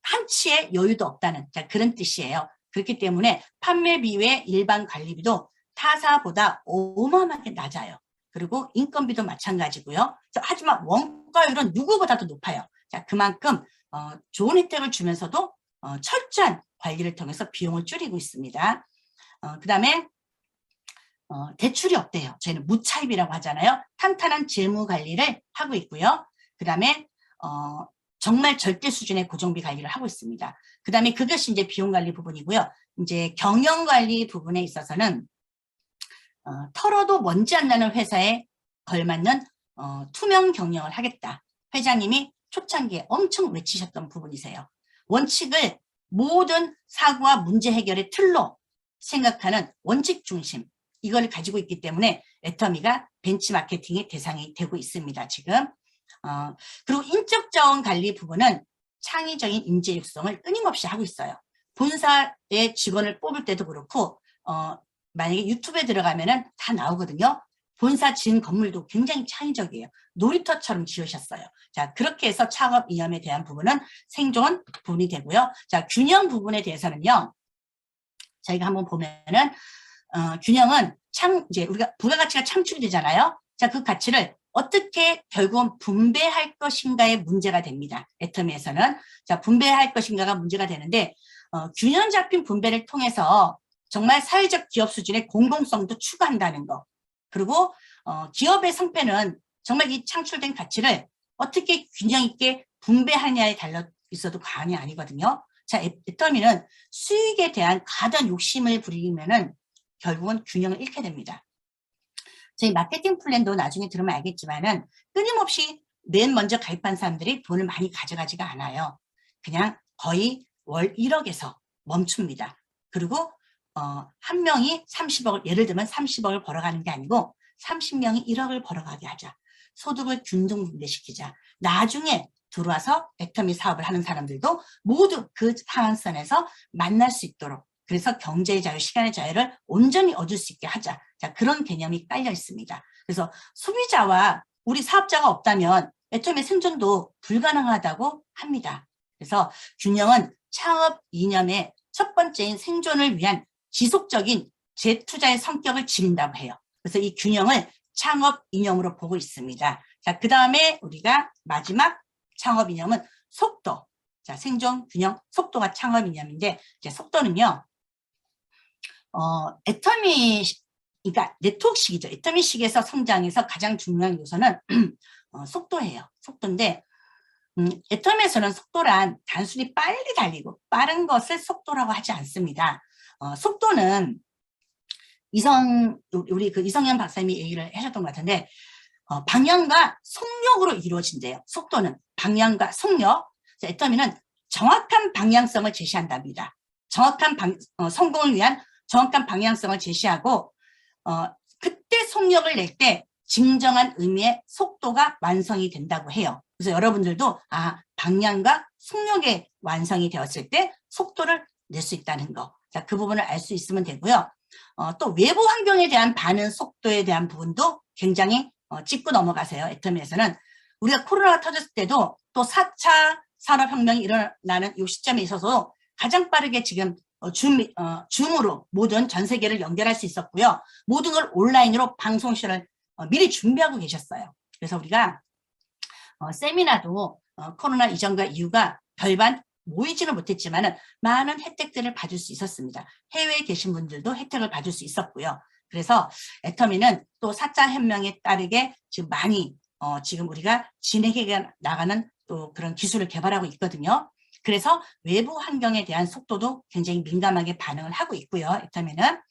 한치의 여유도 없다는 그런 뜻이에요. 그렇기 때문에 판매비 외 일반 관리비도 타사보다 어마어마하게 낮아요. 그리고 인건비도 마찬가지고요. 하지만 원가율은 누구보다도 높아요. 자, 그만큼 좋은 혜택을 주면서도 철저한 관리를 통해서 비용을 줄이고 있습니다. 그 다음에 대출이 없대요. 저희는 무차입이라고 하잖아요. 탄탄한 재무 관리를 하고 있고요. 그 다음에 정말 절대 수준의 고정비 관리를 하고 있습니다. 그 다음에 그것이 이제 비용 관리 부분이고요. 이제 경영 관리 부분에 있어서는 털어도 먼지 안 나는 회사에 걸맞는 투명 경영을 하겠다. 회장님이 초창기에 엄청 외치셨던 부분이세요. 원칙을 모든 사고와 문제 해결의 틀로 생각하는 원칙 중심, 이걸 가지고 있기 때문에 애터미가 벤치마케팅의 대상이 되고 있습니다. 지금. 그리고 인적 자원 관리 부분은 창의적인 인재 육성을 끊임없이 하고 있어요. 본사의 직원을 뽑을 때도 그렇고 만약에 유튜브에 들어가면은 다 나오거든요. 본사 지은 건물도 굉장히 창의적이에요. 놀이터처럼 지으셨어요. 자, 그렇게 해서 창업 이념에 대한 부분은 생존 부분이 되고요. 자, 균형 부분에 대해서는요. 저희가 한번 보면은 균형은 이제 우리가 부가가치가 창출이 되잖아요. 자, 그 가치를 어떻게 결국은 분배할 것인가의 문제가 됩니다. 애터미에서는. 자, 분배할 것인가가 문제가 되는데 균형 잡힌 분배를 통해서 정말 사회적 기업 수준의 공공성도 추구한다는 거. 그리고 기업의 성패는 정말 이 창출된 가치를 어떻게 균형 있게 분배하냐에 달려 있어도 과언이 아니거든요. 자, 애터미는 수익에 대한 과도한 욕심을 부리면은 결국은 균형을 잃게 됩니다. 저희 마케팅 플랜도 나중에 들으면 알겠지만은 끊임없이 맨 먼저 가입한 사람들이 돈을 많이 가져가지가 않아요. 그냥 거의 월 1억에서 멈춥니다. 그리고 한 명이 30억을 예를 들면 30억을 벌어가는 게 아니고 30명이 1억을 벌어가게 하자. 소득을 균등 분배시키자. 나중에 들어와서 애터미 사업을 하는 사람들도 모두 그 상한선에서 만날 수 있도록, 그래서 경제의 자유, 시간의 자유를 온전히 얻을 수 있게 하자. 자, 그런 개념이 깔려 있습니다. 그래서 소비자와 우리 사업자가 없다면 애터미 생존도 불가능하다고 합니다. 그래서 균형은 창업 이념의 첫 번째인 생존을 위한 지속적인 재투자의 성격을 지닌다고 해요. 그래서 이 균형을 창업 이념으로 보고 있습니다. 자, 그 다음에 우리가 마지막 창업 이념은 속도. 자, 생존, 균형, 속도가 창업 이념인데, 이제 속도는요, 애터미, 그러니까 네트워크식이죠. 애터미식에서 성장해서 가장 중요한 요소는 속도예요. 속도인데, 애터미에서는 속도란 단순히 빨리 달리고 빠른 것을 속도라고 하지 않습니다. 속도는 우리 그 이성현 박사님이 얘기를 하셨던 것 같은데, 방향과 속력으로 이루어진대요. 속도는 방향과 속력. 애터미는 정확한 방향성을 제시한답니다. 정확한 성공을 위한 정확한 방향성을 제시하고 그때 속력을 낼 때 진정한 의미의 속도가 완성이 된다고 해요. 그래서 여러분들도 방향과 속력의 완성이 되었을 때 속도를 낼 수 있다는 거. 자, 그 부분을 알 수 있으면 되고요. 또 외부 환경에 대한 반응 속도에 대한 부분도 굉장히 짚고 넘어가세요. 애터미에서는 우리가 코로나가 터졌을 때도 또 4차 산업혁명이 일어나는 이 시점에 있어서 가장 빠르게 지금 줌으로 모든 전 세계를 연결할 수 있었고요. 모든 걸 온라인으로 방송실을 미리 준비하고 계셨어요. 그래서 우리가 세미나도 코로나 이전과 이후가 별반 모이지는 못했지만은 많은 혜택들을 받을 수 있었습니다. 해외에 계신 분들도 혜택을 받을 수 있었고요. 그래서 애터미는 또 4차 혁명에 따르게 지금 많이 지금 우리가 진행해 나가는 또 그런 기술을 개발하고 있거든요. 그래서 외부 환경에 대한 속도도 굉장히 민감하게 반응을 하고 있고요. 애터미는.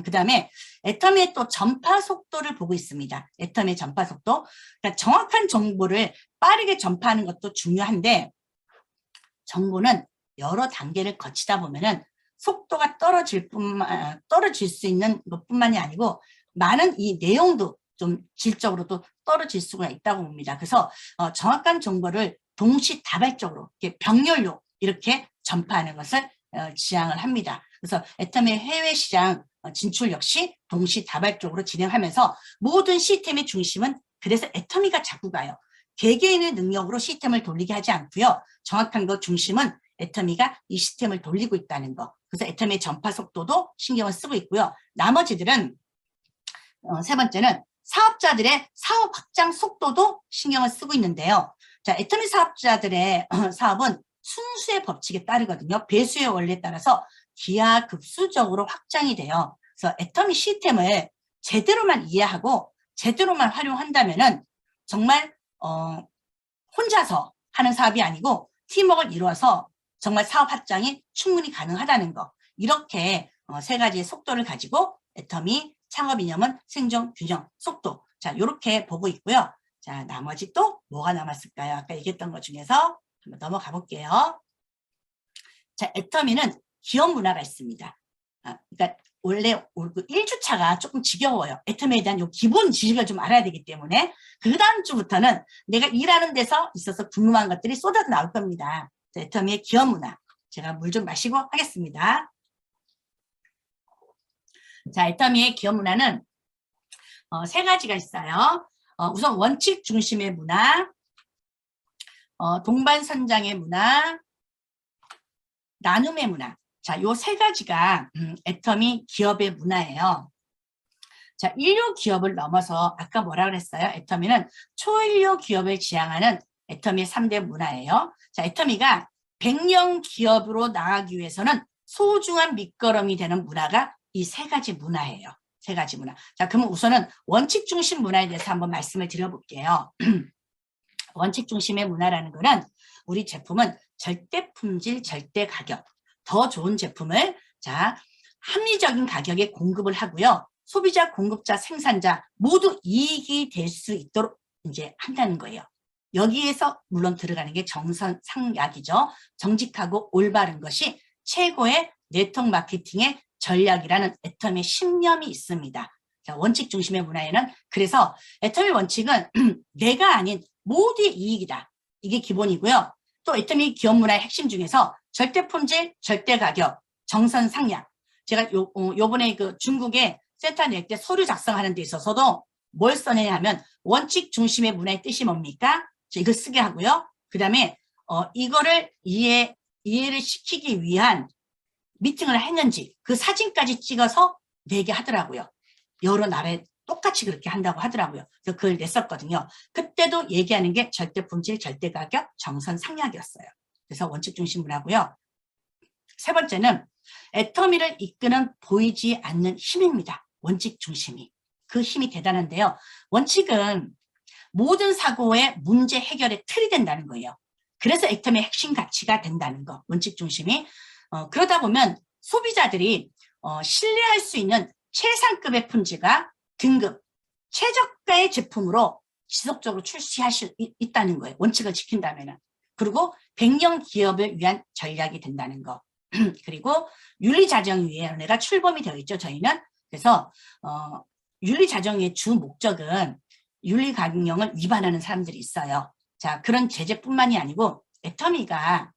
그다음에 애터미의 또 전파 속도를 보고 있습니다. 애터미의 전파 속도. 그러니까 정확한 정보를 빠르게 전파하는 것도 중요한데 정보는 여러 단계를 거치다 보면은 속도가 떨어질 수 있는 것뿐만이 아니고 많은 이 내용도 좀 질적으로도 떨어질 수가 있다고 봅니다. 그래서 정확한 정보를 동시다발적으로 이렇게 병렬로 이렇게 전파하는 것을 지향을 합니다. 그래서 애터미의 해외 시장 진출 역시 동시다발적으로 진행하면서 모든 시스템의 중심은 그래서 애터미가 자꾸 가요. 개개인의 능력으로 시스템을 돌리게 하지 않고요. 정확한 것 중심은 애터미가 이 시스템을 돌리고 있다는 거. 그래서 애터미의 전파 속도도 신경을 쓰고 있고요. 나머지들은 세 번째는 사업자들의 사업 확장 속도도 신경을 쓰고 있는데요. 자, 애터미 사업자들의 사업은 순수의 법칙에 따르거든요. 배수의 원리에 따라서 기하급수적으로 확장이 돼요. 그래서 애터미 시스템을 제대로만 이해하고 제대로만 활용한다면은 정말 혼자서 하는 사업이 아니고 팀워크를 이루어서 정말 사업 확장이 충분히 가능하다는 거. 이렇게 세 가지의 속도를 가지고 애터미 창업 이념은 생존, 균형, 속도. 자, 이렇게 보고 있고요. 자, 나머지 또 뭐가 남았을까요? 아까 얘기했던 것 중에서 한번 넘어가 볼게요. 자, 애터미는 기업 문화가 있습니다. 그러니까 원래 1주차가 조금 지겨워요. 애터미에 대한 요 기본 지식을 좀 알아야 되기 때문에 그 다음 주부터는 내가 일하는 데서 있어서 궁금한 것들이 쏟아져 나올 겁니다. 자, 애터미의 기업 문화. 제가 물 좀 마시고 하겠습니다. 자, 애터미의 기업 문화는 세 가지가 있어요. 우선 원칙 중심의 문화, 동반선장의 문화, 나눔의 문화. 자, 요 세 가지가 애터미 기업의 문화예요. 자, 인류 기업을 넘어서 아까 뭐라 그랬어요? 애터미는 초인류 기업을 지향하는 애터미의 3대 문화예요. 자, 애터미가 100년 기업으로 나가기 위해서는 소중한 밑거름이 되는 문화가 이 세 가지 문화예요. 세 가지 문화. 자, 그러면 우선은 원칙 중심 문화에 대해서 한번 말씀을 드려볼게요. 원칙 중심의 문화라는 거는 우리 제품은 절대 품질, 절대 가격, 더 좋은 제품을 자 합리적인 가격에 공급을 하고요. 소비자, 공급자, 생산자 모두 이익이 될 수 있도록 이제 한다는 거예요. 여기에서 물론 들어가는 게 정선상약이죠. 정직하고 올바른 것이 최고의 네트워크 마케팅의 전략이라는 애터미의 신념이 있습니다. 자, 원칙 중심의 문화에는 그래서 애터미 원칙은 내가 아닌 모두의 이익이다. 이게 기본이고요. 또 애터미 기업 문화의 핵심 중에서 절대 품질, 절대 가격, 정선 상약. 제가 요번에 그 중국에 센터 낼 때 서류 작성하는 데 있어서도 뭘 써내냐 하면 원칙 중심의 문화의 뜻이 뭡니까? 이걸 쓰게 하고요. 그 다음에 이거를 이해를 시키기 위한 미팅을 했는지 그 사진까지 찍어서 내게 하더라고요. 여러 나라에 똑같이 그렇게 한다고 하더라고요. 그래서 그걸 냈었거든요. 그때도 얘기하는 게 절대 품질, 절대 가격, 정선 상약이었어요. 그래서 원칙 중심 문화고요. 세 번째는 애터미를 이끄는 보이지 않는 힘입니다. 원칙 중심이. 그 힘이 대단한데요. 원칙은 모든 사고의 문제 해결의 틀이 된다는 거예요. 그래서 애터미의 핵심 가치가 된다는 거. 원칙 중심이. 그러다 보면 소비자들이 신뢰할 수 있는 최상급의 품질과 등급, 최저가의 제품으로 지속적으로 출시할 수 있다는 거예요. 원칙을 지킨다면. 그리고 100년 기업을 위한 전략이 된다는 거. 그리고 윤리자정위원회가 출범이 되어 있죠. 저희는. 그래서 윤리자정위의 주 목적은 윤리강령을 위반하는 사람들이 있어요. 자, 그런 제재뿐만이 아니고 애터미가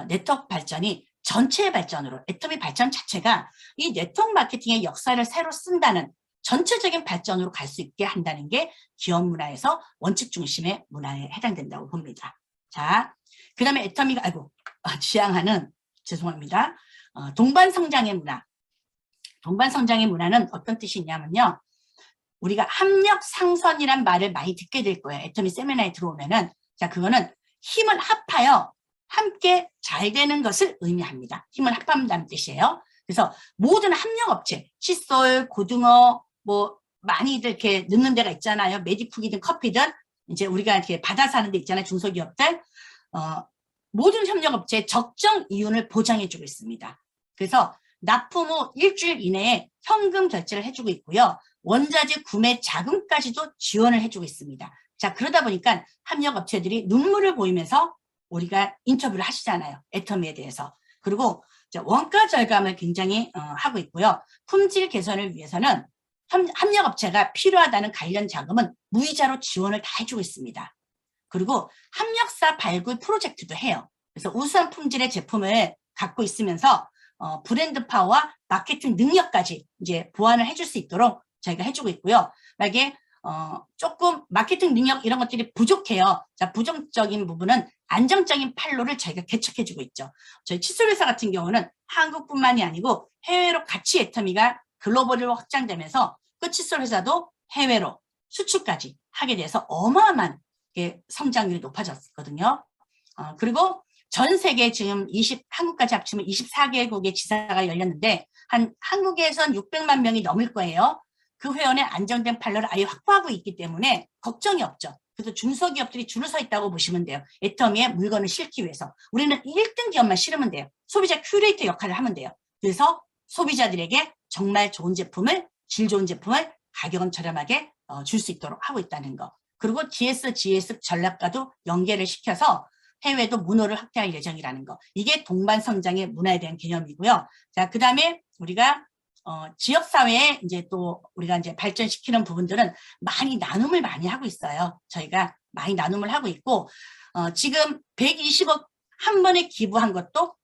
네트워크 발전이 전체의 발전으로 애터미 발전 자체가 이 네트워크 마케팅의 역사를 새로 쓴다는 전체적인 발전으로 갈 수 있게 한다는 게 기업 문화에서 원칙 중심의 문화에 해당된다고 봅니다. 자, 그 다음에 애터미가 지향하는 죄송합니다. 동반성장의 문화. 동반성장의 문화는 어떤 뜻이 있냐면요. 우리가 합력상선이란 말을 많이 듣게 될 거예요. 애터미 세미나에 들어오면은. 자, 그거는 힘을 합하여 함께 잘 되는 것을 의미합니다. 힘을 합한다는 뜻이에요. 그래서 모든 협력업체, 칫솔, 고등어, 뭐 많이들 이렇게 넣는 데가 있잖아요. 메디쿡이든 커피든 이제 우리가 이렇게 받아서 하는 데 있잖아요. 중소기업들. 모든 협력업체의 적정 이윤을 보장해주고 있습니다. 그래서 납품 후 일주일 이내에 현금 결제를 해주고 있고요. 원자재 구매 자금까지도 지원을 해주고 있습니다. 자, 그러다 보니까 협력업체들이 눈물을 보이면서 우리가 인터뷰를 하시잖아요. 애터미에 대해서. 그리고 원가 절감을 굉장히 하고 있고요. 품질 개선을 위해서는 협력업체가 필요하다는 관련 자금은 무이자로 지원을 다 해주고 있습니다. 그리고 협력사 발굴 프로젝트도 해요. 그래서 우수한 품질의 제품을 갖고 있으면서 브랜드 파워와 마케팅 능력까지 이제 보완을 해줄 수 있도록 저희가 해주고 있고요. 만약에 조금 마케팅 능력 이런 것들이 부족해요. 자, 부정적인 부분은 안정적인 판로를 저희가 개척해주고 있죠. 저희 칫솔 회사 같은 경우는 한국뿐만이 아니고 해외로 같이 애터미가 글로벌로 확장되면서 그 칫솔 회사도 해외로 수출까지 하게 돼서 어마어마한 성장률이 높아졌거든요. 그리고 전 세계 지금 한국까지 합치면 24개국의 지사가 열렸는데 한국에선 600만 명이 넘을 거예요. 그 회원의 안정된 판로를 아예 확보하고 있기 때문에 걱정이 없죠. 그래서 중소기업들이 줄을 서 있다고 보시면 돼요. 애터미에 물건을 실기 위해서. 우리는 1등 기업만 실으면 돼요. 소비자 큐레이터 역할을 하면 돼요. 그래서 소비자들에게 정말 좋은 제품을, 질 좋은 제품을 가격은 저렴하게 줄 수 있도록 하고 있다는 거. 그리고 GS 전략과도 연계를 시켜서 해외도 문호를 확대할 예정이라는 거. 이게 동반성장의 문화에 대한 개념이고요. 자, 그 다음에 우리가 지역사회에 이제 또 우리가 이제 발전시키는 부분들은 많이 나눔을 많이 하고 있어요. 저희가 많이 나눔을 하고 있고, 지금 120억 한 번에 기부한 것도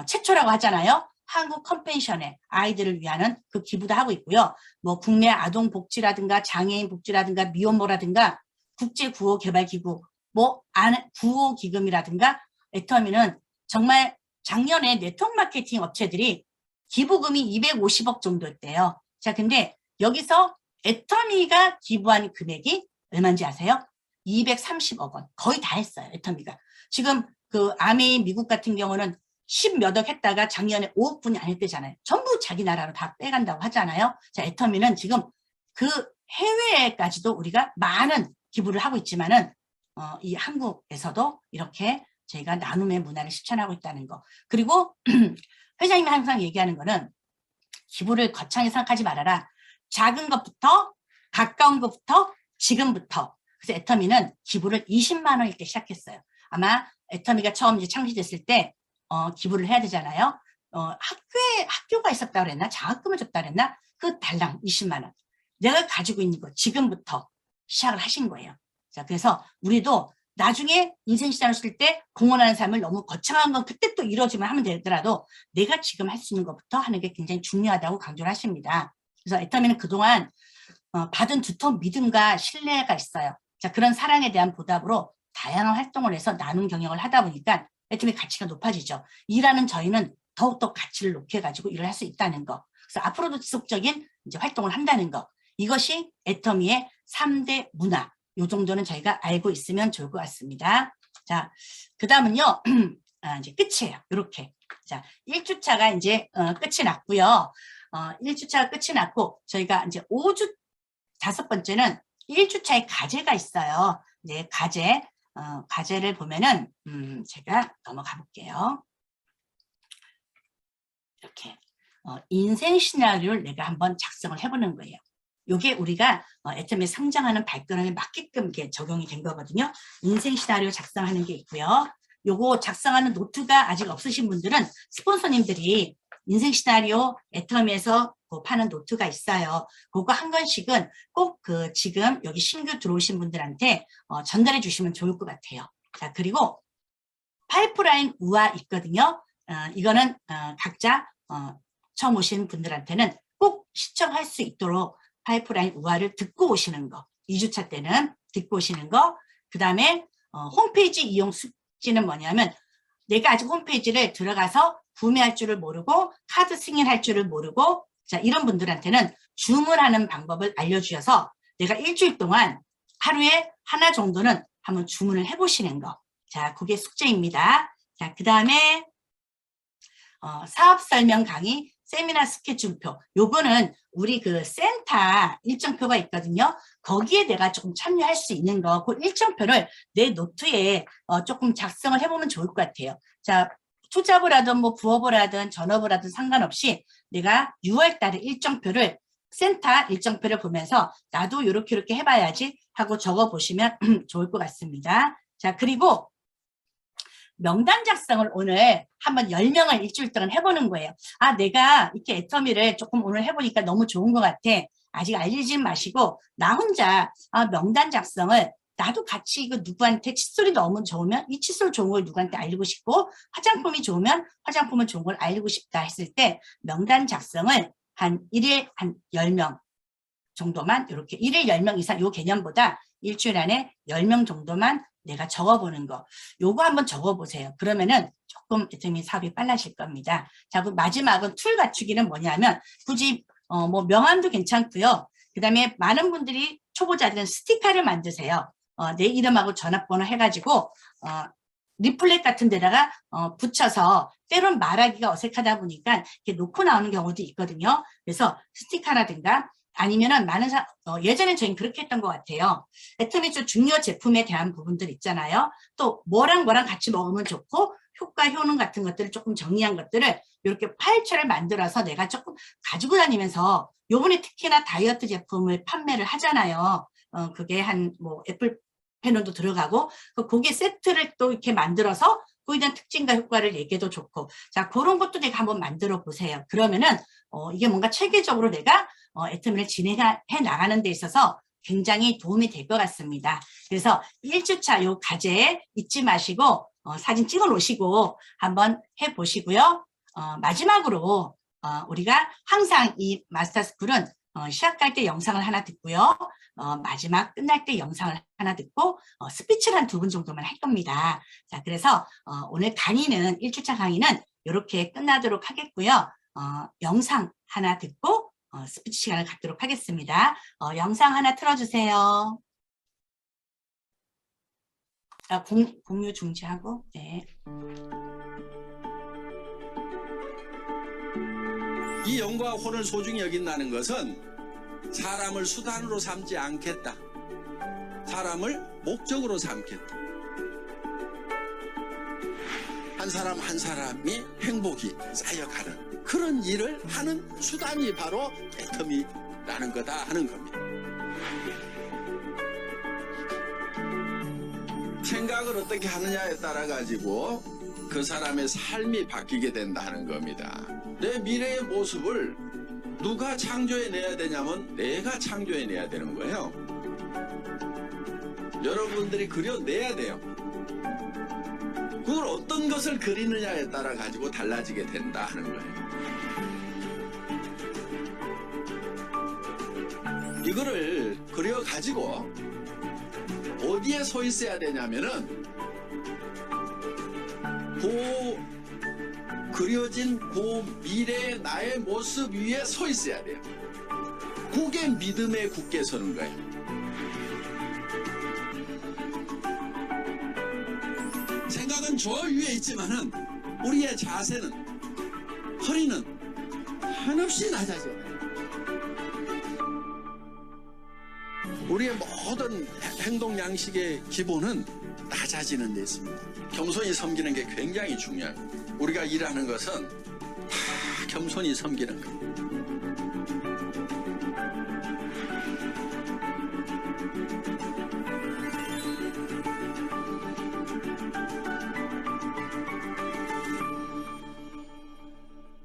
최초라고 하잖아요. 한국 컨벤션에 아이들을 위한 그 기부도 하고 있고요. 뭐 국내 아동복지라든가 장애인 복지라든가 미혼모라든가 국제구호개발기구, 뭐 구호기금이라든가 애터미는 정말 작년에 네트워크 마케팅 업체들이 기부금이 250억 정도였대요. 자, 근데 여기서 애터미가 기부한 금액이 얼마인지 아세요? 230억 원. 거의 다 했어요, 애터미가. 지금 그 아메인 미국 같은 경우는 10몇억 했다가 작년에 5억분이 안 했대잖아요. 전부 자기 나라로 다 빼간다고 하잖아요. 자, 애터미는 지금 그 해외에까지도 우리가 많은 기부를 하고 있지만은 이 한국에서도 이렇게 저희가 나눔의 문화를 실천하고 있다는 거. 그리고 회장님이 항상 얘기하는 거는 기부를 거창하게 생각하지 말아라. 작은 것부터, 가까운 것부터, 지금부터. 그래서 애터미는 기부를 20만 원일 때 시작했어요. 아마 애터미가 처음 이제 창시됐을 때 기부를 해야 되잖아요. 학교가 있었다 그랬나? 장학금을 줬다 그랬나? 그 달랑 20만 원. 내가 가지고 있는 거 지금부터 시작을 하신 거예요. 자, 그래서 우리도 나중에 인생 시장을 쓸 때 공헌하는 삶을 너무 거창한 건 그때 또 이루어지면 하면 되더라도 내가 지금 할 수 있는 것부터 하는 게 굉장히 중요하다고 강조를 하십니다. 그래서 애터미는 그동안 받은 두터운 믿음과 신뢰가 있어요. 자, 그런 사랑에 대한 보답으로 다양한 활동을 해서 나눔 경영을 하다 보니까 애터미 가치가 높아지죠. 일하는 저희는 더욱더 가치를 높여가지고 일을 할 수 있다는 거. 그래서 앞으로도 지속적인 이제 활동을 한다는 거. 이것이 애터미의 3대 문화. 요 정도는 저희가 알고 있으면 좋을 것 같습니다. 자, 그 다음은요, 이제 끝이에요. 이렇게. 자, 1주차가 이제 끝이 났고요. 1주차가 끝이 났고, 저희가 이제 5주, 5번째는 1주차에 과제가 있어요. 네, 과제를 보면은, 제가 넘어가 볼게요. 이렇게. 인생 시나리오를 내가 한번 작성을 해보는 거예요. 요게 우리가 애터미에 성장하는 발걸음에 맞게끔 이게 적용이 된 거거든요. 인생 시나리오 작성하는 게 있고요. 요거 작성하는 노트가 아직 없으신 분들은 스폰서님들이 인생 시나리오 애터미에서 파는 노트가 있어요. 그거 한 권씩은 꼭 지금 여기 신규 들어오신 분들한테 전달해 주시면 좋을 것 같아요. 자, 그리고 파이프라인 우화 있거든요. 이거는 각자 처음 오신 분들한테는 꼭 시청할 수 있도록 파이프라인 우화를 듣고 오시는 거. 2주차 때는 듣고 오시는 거. 그 다음에 홈페이지 이용 숙지는 뭐냐면 내가 아직 홈페이지를 들어가서 구매할 줄을 모르고 카드 승인할 줄을 모르고 자 이런 분들한테는 주문하는 방법을 알려주셔서 내가 일주일 동안 하루에 하나 정도는 한번 주문을 해보시는 거. 자, 그게 숙제입니다. 자, 그 다음에 사업 설명 강의, 세미나 스케줄표. 요거는 우리 그 센터 일정표가 있거든요. 거기에 내가 조금 참여할 수 있는 거, 그 일정표를 내 노트에 조금 작성을 해보면 좋을 것 같아요. 자, 투잡을 하든 뭐 부업을 하든 전업을 하든 상관없이 내가 6월 달에 일정표를 센터 일정표를 보면서 나도 이렇게 해봐야지 하고 적어보시면 좋을 것 같습니다. 자, 그리고 명단 작성을 오늘 한번 10명을 일주일 동안 해보는 거예요. 아, 내가 이렇게 애터미를 조금 오늘 해보니까 너무 좋은 것 같아. 아직 알리지 마시고 나 혼자 명단 작성을 나도 같이 이거 누구한테 칫솔이 너무 좋으면 이 칫솔 좋은 걸 누구한테 알리고 싶고 화장품이 좋으면 화장품은 좋은 걸 알리고 싶다 했을 때 명단 작성을 한 1일 한 10명 정도만 이렇게 1일 10명 이상 요 개념보다 일주일 안에 10명 정도만 내가 적어보는 거. 요거 한번 적어보세요. 그러면은 조금 애터미 사업이 빨라질 겁니다. 자, 그 마지막은 툴 갖추기는 뭐냐면 굳이 뭐 명함도 괜찮고요. 그 다음에 많은 분들이 초보자들은 스티커를 만드세요. 내 이름하고 전화번호 해가지고 리플렛 같은 데다가 붙여서 때론 말하기가 어색하다 보니까 이렇게 놓고 나오는 경우도 있거든요. 그래서 스티커라든가 아니면은 많은 예전에 저희는 그렇게 했던 것 같아요. 애터미 쪽 중요 제품에 대한 부분들 있잖아요. 또 뭐랑 같이 먹으면 좋고 효과 효능 같은 것들을 조금 정리한 것들을 이렇게 파일처를 만들어서 내가 조금 가지고 다니면서 요번에 특히나 다이어트 제품을 판매를 하잖아요. 그게 한 뭐 애플 페논도 들어가고 그게 세트를 또 이렇게 만들어서 그에 대한 특징과 효과를 얘기해도 좋고 자 그런 것도 내가 한번 만들어 보세요. 그러면은 이게 뭔가 체계적으로 내가 애터미를 진행해 나가는 데 있어서 굉장히 도움이 될 것 같습니다. 그래서 1주차 요 과제 잊지 마시고 사진 찍어 놓으시고 한번 해보시고요. 마지막으로 우리가 항상 이 마스터스쿨은 시작할 때 영상을 하나 듣고요. 마지막 끝날 때 영상을 하나 듣고 스피치를 한 2분 정도만 할 겁니다. 자, 그래서 오늘 강의는 1주차 강의는 이렇게 끝나도록 하겠고요. 영상 하나 듣고 스피치 시간을 갖도록 하겠습니다. 영상 하나 틀어주세요. 공유 중지하고 네. 이 영과 혼을 소중히 여긴다는 것은 사람을 수단으로 삼지 않겠다. 사람을 목적으로 삼겠다. 한 사람 한 사람이 행복이 쌓여가는 그런 일을 하는 수단이 바로 애터미라는 거다 하는 겁니다. 생각을 어떻게 하느냐에 따라 가지고 그 사람의 삶이 바뀌게 된다 하는 겁니다. 내 미래의 모습을 누가 창조해내야 되냐면 내가 창조해내야 되는 거예요. 여러분들이 그려내야 돼요. 그걸 어떤 것을 그리느냐에 따라 가지고 달라지게 된다 하는 거예요. 이거를 그려가지고 어디에 서 있어야 되냐면은 그려진 그 미래의 나의 모습 위에 서 있어야 돼요. 그게 믿음에 굳게 서는 거예요. 생각은 저 위에 있지만은 우리의 자세는 허리는 한없이 낮아져요. 우리의 모든 행동 양식의 기본은 낮아지는 데 있습니다. 겸손히 섬기는 게 굉장히 중요해요. 우리가 일하는 것은 다 겸손히 섬기는 거예요.